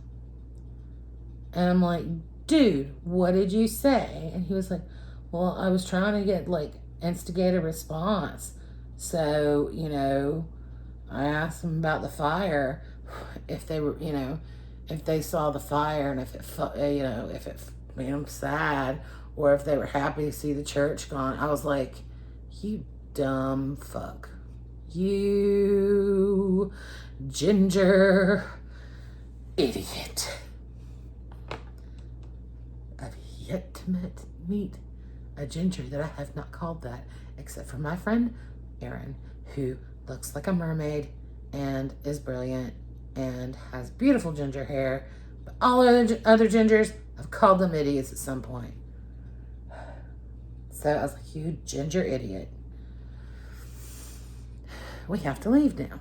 and I'm like, dude, what did you say? And he was like, well, I was trying to get like instigate a response. So, you know, I asked them about the fire, if they were, you know, if they saw the fire and if it, you know, if it made them sad or if they were happy to see the church gone. I was like, you dumb fuck. You ginger idiot. I've yet to meet meet a ginger that I have not called that, except for my friend Erin, who looks like a mermaid and is brilliant and has beautiful ginger hair. But all other gingers, I've called them idiots at some point. So I was like, you ginger idiot. We have to leave now.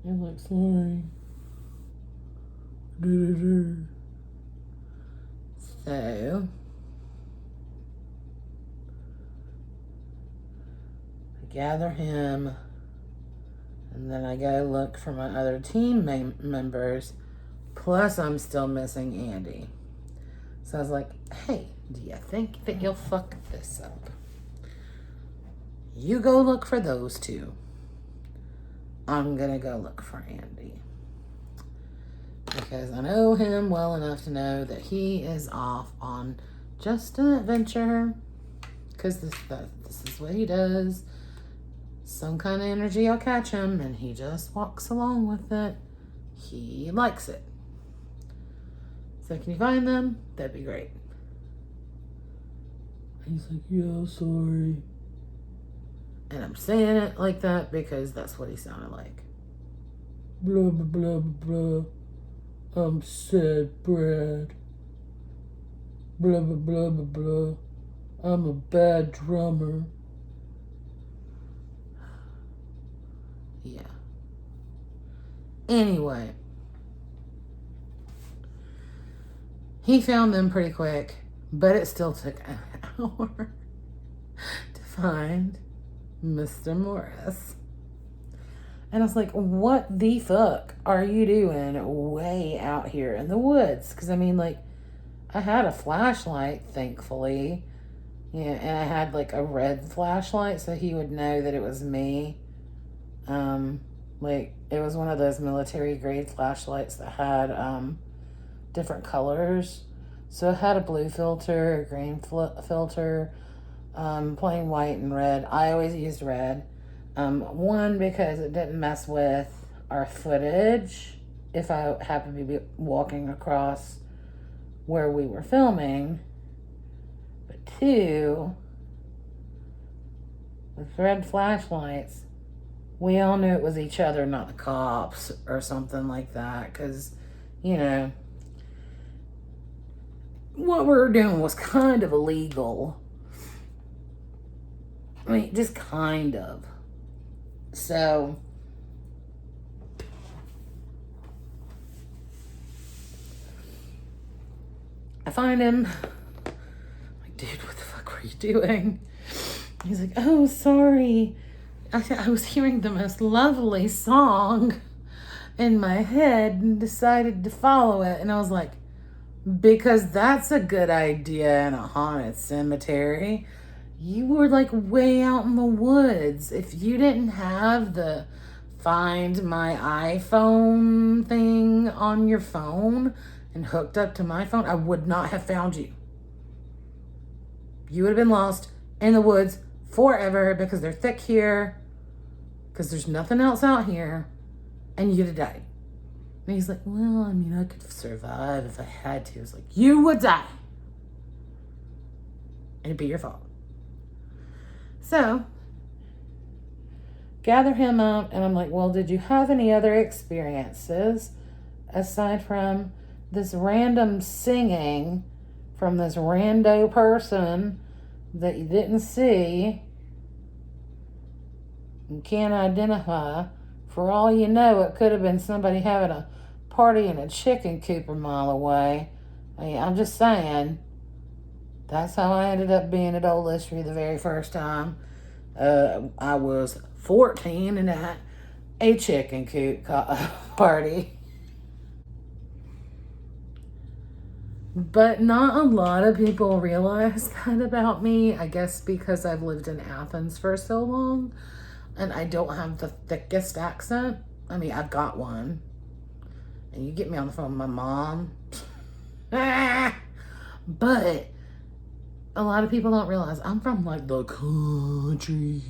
I'm like, sorry. So I gather him, and then I go look for my other team members. Plus, I'm still missing Andy. So I was like, hey, do you think that you'll fuck this up? You go look for those two. I'm gonna go look for Andy. Because I know him well enough to know that he is off on just an adventure. Because this is what he does. Some kind of energy will catch him, and he just walks along with it. He likes it. So can you find them? That'd be great. He's like, yeah, sorry. And I'm saying it like that because that's what he sounded like. Blah, blah, blah, blah. I'm sad, Brad. Blah, blah, blah, blah, blah. I'm a bad drummer. Yeah. Anyway. He found them pretty quick, but it still took an hour to find Mr. Morris. And I was like, what the fuck are you doing way out here in the woods? Because, I mean, like, I had a flashlight, thankfully. Yeah, and I had, like, a red flashlight so he would know that it was me. Like, it was one of those military-grade flashlights that had different colors. So it had a blue filter, a green filter, plain white and red. I always used red. One, because it didn't mess with our footage if I happened to be walking across where we were filming. But two, with red flashlights, we all knew it was each other, not the cops or something like that. Because, you know, what we were doing was kind of illegal. I mean, just kind of. So, I find him. I'm like, dude, what the fuck were you doing? He's like, oh, sorry. I was hearing the most lovely song in my head and decided to follow it. And I was like, because that's a good idea in a haunted cemetery. You were like way out in the woods. If you didn't have the Find My iPhone thing on your phone and hooked up to my phone, I would not have found you. You would have been lost in the woods forever because they're thick here, because there's nothing else out here, and you'd have died. And he's like, well, I mean, I could survive if I had to. I was like, you would die. And it'd be your fault. So, gather him up, and I'm like, well, did you have any other experiences aside from this random singing from this rando person that you didn't see and can't identify? For all you know, it could have been somebody having a party in a chicken coop a mile away. I mean, I'm just saying. That's how I ended up being at Old History the very first time. I was 14 and at a chicken coop party. But not a lot of people realize that about me. I guess because I've lived in Athens for so long and I don't have the thickest accent. I mean, I've got one. And you get me on the phone with my mom. But a lot of people don't realize I'm from like the country.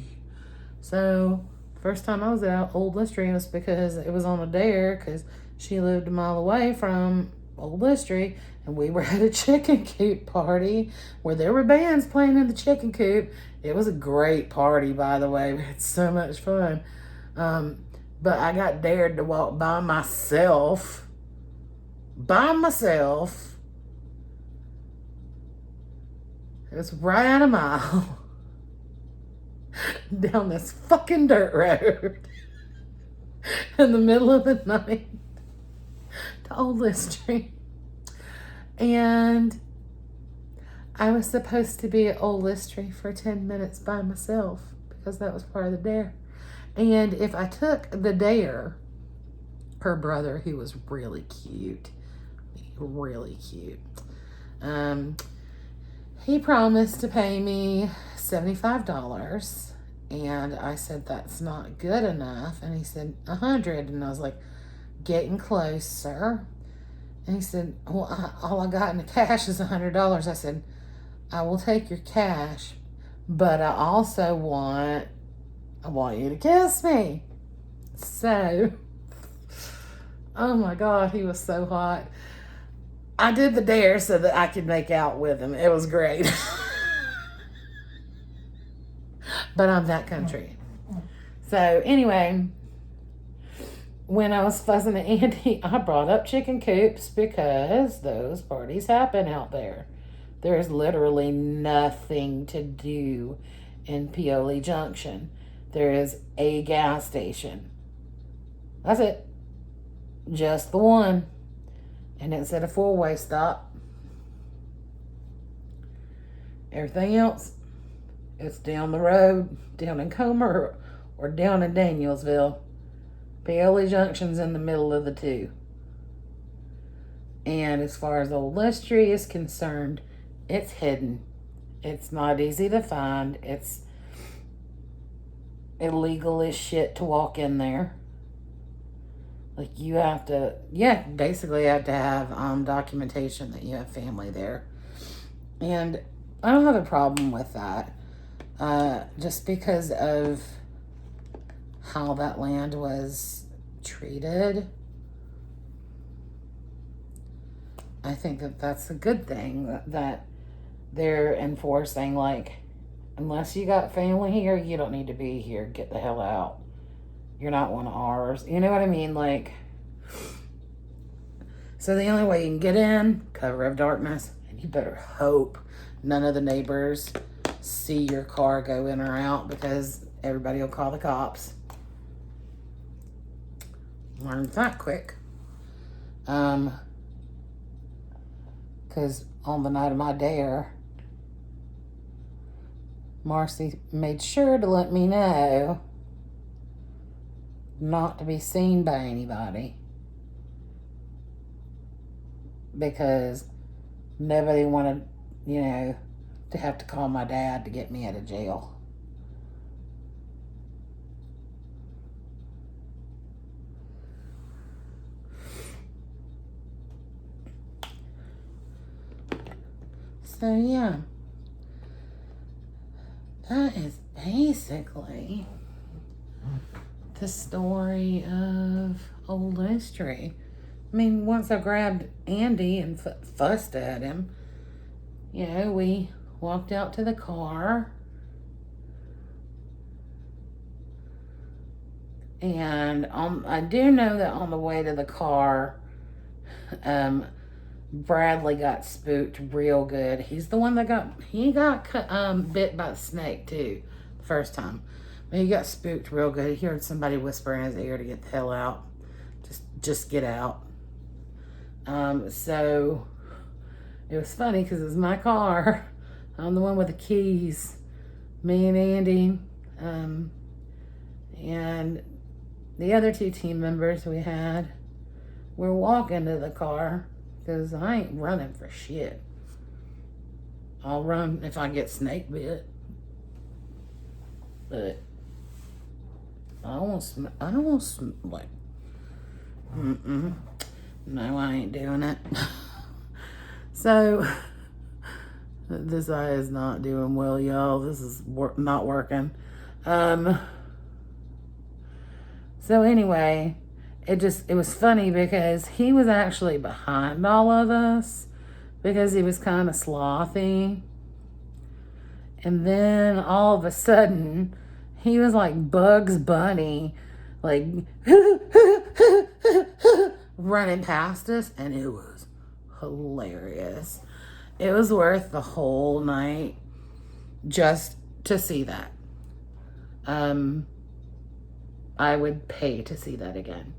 So first time I was out Old History was because it was on a dare, because She lived a mile away from Old History, and we were at a chicken coop party where there were bands playing in the chicken coop. It was a great party, by the way. We had so much fun. But I got dared to walk by myself. It was right a mile down this fucking dirt road in the middle of the night to Old History. And I was supposed to be at Old History for 10 minutes by myself because that was part of the dare. And if I took the dare, her brother, who was really cute, he promised to pay me $75. And I said, that's not good enough. And he said, 100. And I was like, getting close, sir. And he said, well, all I got in the cash is $100. I said, I will take your cash, but I also want you to kiss me. So, oh my God, he was so hot. I did the dare so that I could make out with him. It was great. But I'm that country. So anyway, when I was fussing at Andy, I brought up chicken coops because those parties happen out there. There's literally nothing to do in Paoli Junction. There is a gas station. That's it. Just the one. And it's at a four-way stop. Everything else, it's down the road, down in Comer or down in Danielsville. Paoli Junction's in the middle of the two. And as far as Old History is concerned, it's hidden. It's not easy to find. It's illegal as shit to walk in there. Like you have to, basically you have to have documentation that you have family there. And I don't have a problem with that. Just because of how that land was treated. I think that that's a good thing that they're enforcing, like, unless you got family here, you don't need to be here. Get the hell out. You're not one of ours. You know what I mean? Like, so the only way you can get in, cover of darkness, and you better hope none of the neighbors see your car go in or out because everybody will call the cops. Learned that quick. Because on the night of my dare, Marcy made sure to let me know not to be seen by anybody because nobody wanted, to have to call my dad to get me out of jail. So yeah, that is basically the story of Old History. I mean, once I grabbed Andy and fussed at him, we walked out to the car. And I do know that on the way to the car, Bradley got spooked real good. He's the one that got bit by a snake too, the first time. But he got spooked real good. He heard somebody whisper in his ear to get the hell out. Just get out. So it was funny because it was my car. I'm the one with the keys. Me and Andy. And the other two team members we had were walking to the car because I ain't running for shit. I'll run if I get snake bit. But I don't want like, no, I ain't doing it. So, this eye is not doing well, y'all. This is not working. So anyway, it was funny because he was actually behind all of us because he was kind of slothy. And then all of a sudden, he was like Bugs Bunny, like running past us, and it was hilarious. It was worth the whole night just to see that. I would pay to see that again.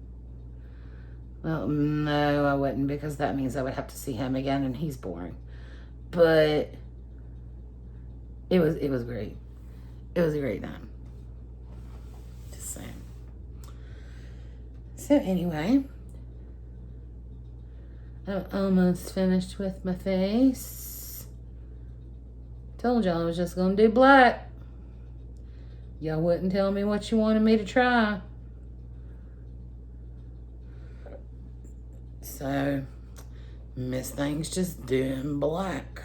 Well, no, I wouldn't, because that means I would have to see him again, and he's boring. But it was great. It was a great time. Just saying. So anyway, I'm almost finished with my face. Told y'all I was just gonna do black. Y'all wouldn't tell me what you wanted me to try. So, Miss Thing's just doing black.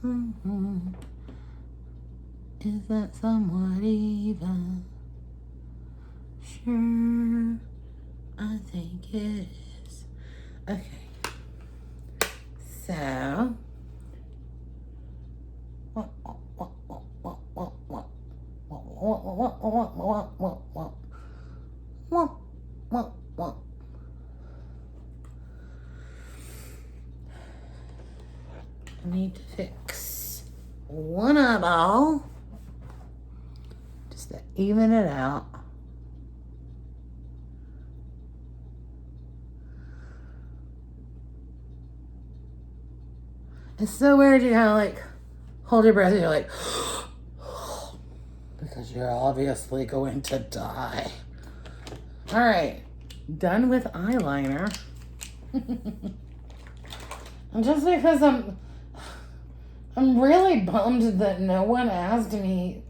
Mm-hmm. Is that somewhat even? Sure, I think it is. Okay. So, I need to fix one eyeball just to even it out. It's so weird, you know, like, hold your breath and you're like, because you're obviously going to die. All right, done with eyeliner. And just because I'm really bummed that no one asked me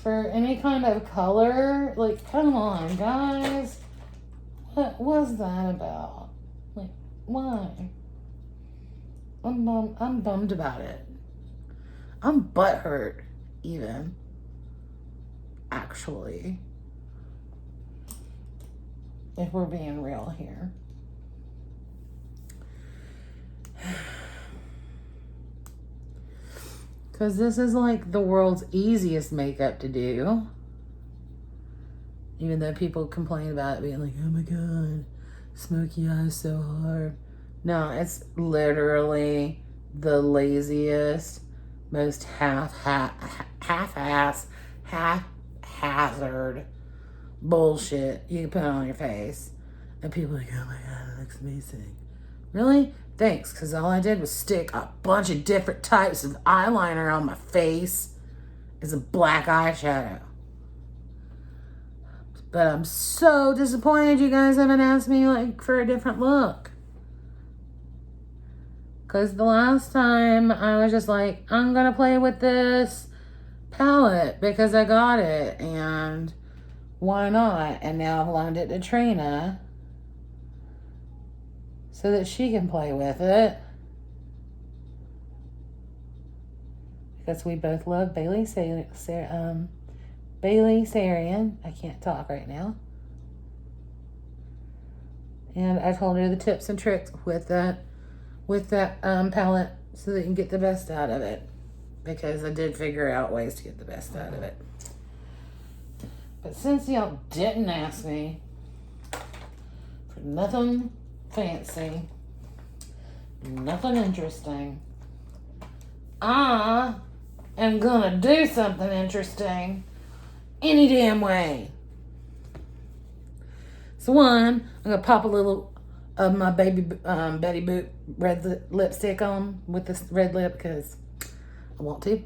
for any kind of color. Like, come on, guys. What was that about? Like, why? I'm bummed about it. I'm butthurt, even. Actually. If we're being real here. Because this is like the world's easiest makeup to do. Even though people complain about it being like, oh my god, smoky eyes so hard. No, it's literally the laziest, most half-ass, haphazard bullshit you can put on your face. And people are like, oh my god, it looks amazing. Really? Thanks, because all I did was stick a bunch of different types of eyeliner on my face as a black eyeshadow. But I'm so disappointed you guys haven't asked me like for a different look. Because the last time I was just like, I'm going to play with this palette because I got it. And why not? And now I've loaned it to Trina so that she can play with it. Because we both love Bailey Sarian. I can't talk right now. And I told her the tips and tricks with that palette so that you can get the best out of it. Because I did figure out ways to get the best out of it. But since y'all didn't ask me for nothing fancy, nothing interesting, I am gonna do something interesting any damn way. So one, I'm gonna pop a little of my baby Betty Boop red lipstick on with this red lip because I want to.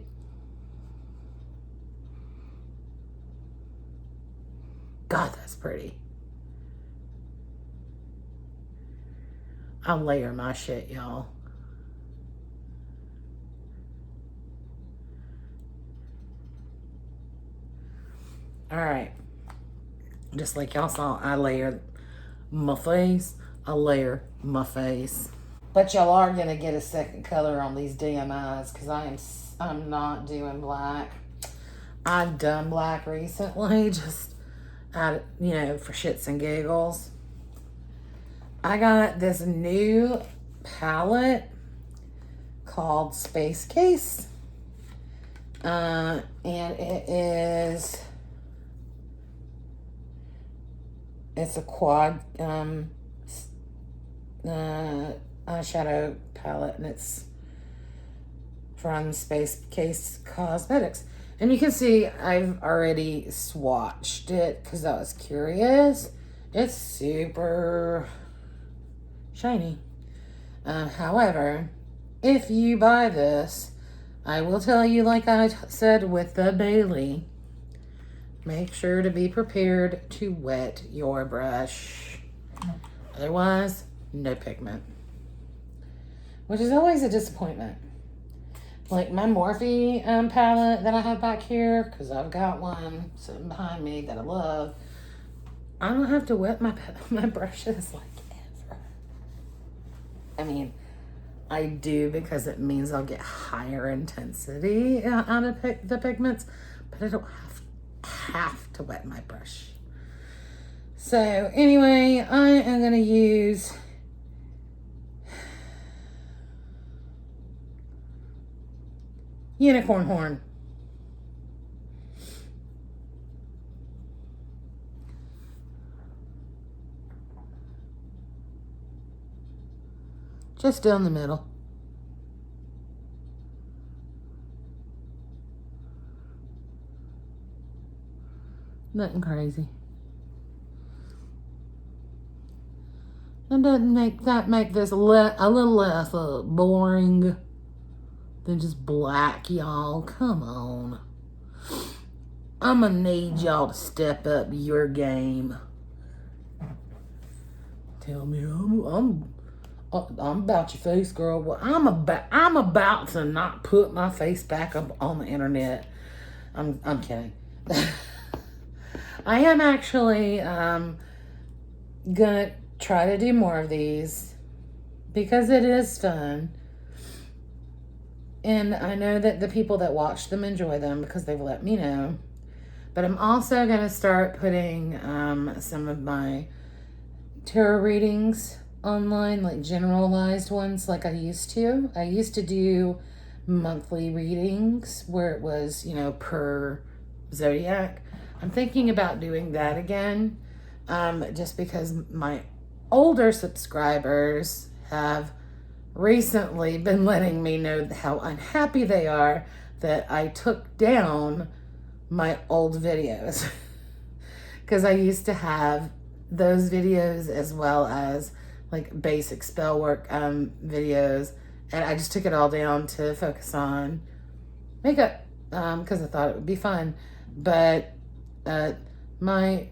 God, that's pretty. I'll layer my shit, y'all. All right. Just like y'all saw, I layer my face. I layer my face. But y'all are gonna get a second color on these damn eyes because I'm not doing black. I've done black recently, just out, for shits and giggles. I got this new palette called Space Case. And it's a quad eyeshadow palette, and it's from Space Case Cosmetics. And you can see I've already swatched it because I was curious. It's super shiny. However, if you buy this, I will tell you, like I said with the Bailey, make sure to be prepared to wet your brush. Otherwise, no pigment. Which is always a disappointment. Like my Morphe palette that I have back here, because I've got one sitting behind me that I love. I don't have to wet my brushes like ever. I mean, I do because it means I'll get higher intensity out of the pigments, but I don't have to wet my brush. So anyway, I am going to use unicorn horn. Just down the middle. Nothing crazy. That doesn't make this a little less boring than just black, y'all. Come on. I'm gonna need y'all to step up your game. Tell me I'm about your face, girl. Well, I'm about to not put my face back up on the internet. I'm kidding. I am actually gonna try to do more of these because it is fun. And I know that the people that watch them enjoy them because they've let me know. But I'm also going to start putting some of my tarot readings online, like generalized ones like I used to. I used to do monthly readings where it was, per zodiac. I'm thinking about doing that again just because my older subscribers have recently been letting me know how unhappy they are that I took down my old videos because I used to have those videos as well as like basic spell work videos, and I just took it all down to focus on makeup because I thought it would be fun. But my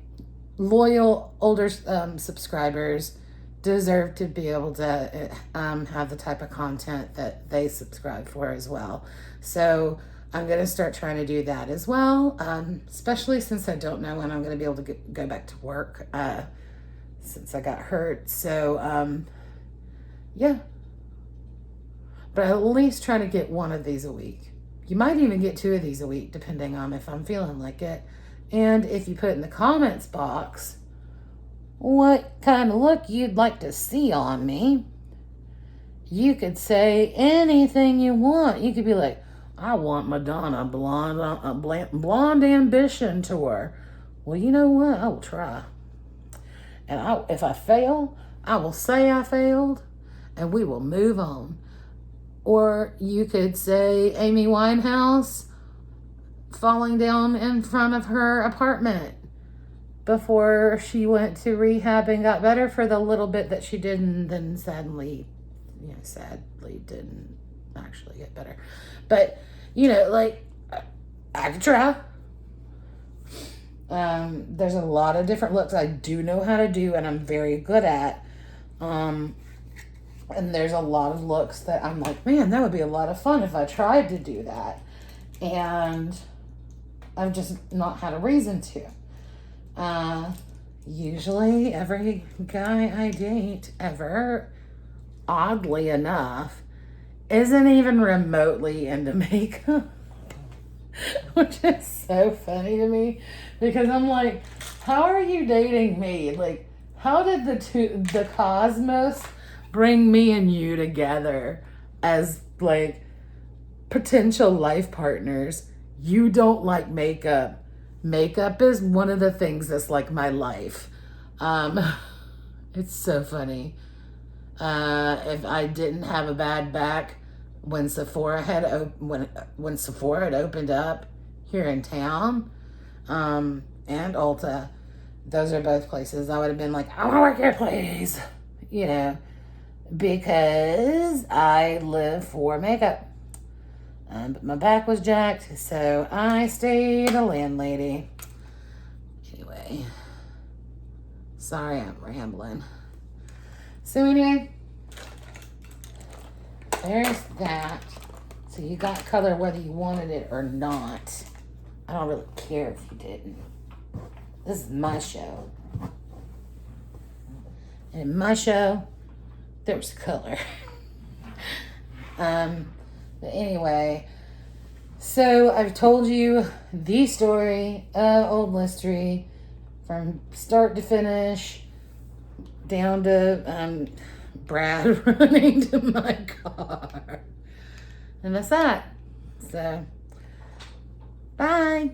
loyal older subscribers deserve to be able to have the type of content that they subscribe for as well. So I'm going to start trying to do that as well, especially since I don't know when I'm going to be able to go back to work since I got hurt. So, yeah. But I'll at least try to get one of these a week. You might even get 2 of these a week, depending on if I'm feeling like it. And if you put in the comments box what kind of look you'd like to see on me, you could say anything you want. You could be like, I want Madonna blonde ambition tour. Well, you know what? I will try. And if I fail, I will say I failed and we will move on. Or you could say Amy Winehouse falling down in front of her apartment before she went to rehab and got better for the little bit that she did, and then sadly didn't actually get better. But, I could try. There's a lot of different looks I do know how to do and I'm very good at. And there's a lot of looks that I'm like, man, that would be a lot of fun if I tried to do that. And I've just not had a reason to. Usually every guy I date ever, oddly enough, isn't even remotely into makeup. Which is so funny to me because I'm like, how are you dating me? Like, how did the cosmos bring me and you together as like potential life partners? You don't like makeup. Makeup is one of the things that's like my life. It's so funny. If I didn't have a bad back when Sephora when Sephora had opened up here in town, and Ulta, those are both places I would have been like, I want to work here, please. You know, because I live for makeup. But my back was jacked, so I stayed a landlady. Anyway, sorry I'm rambling. So anyway, there's that. So you got color whether you wanted it or not. I don't really care if you didn't. This is my show. And in my show, there was color. But anyway, so I've told you the story of Old Mystery from start to finish, down to Brad running to my car. And that's that. So, bye.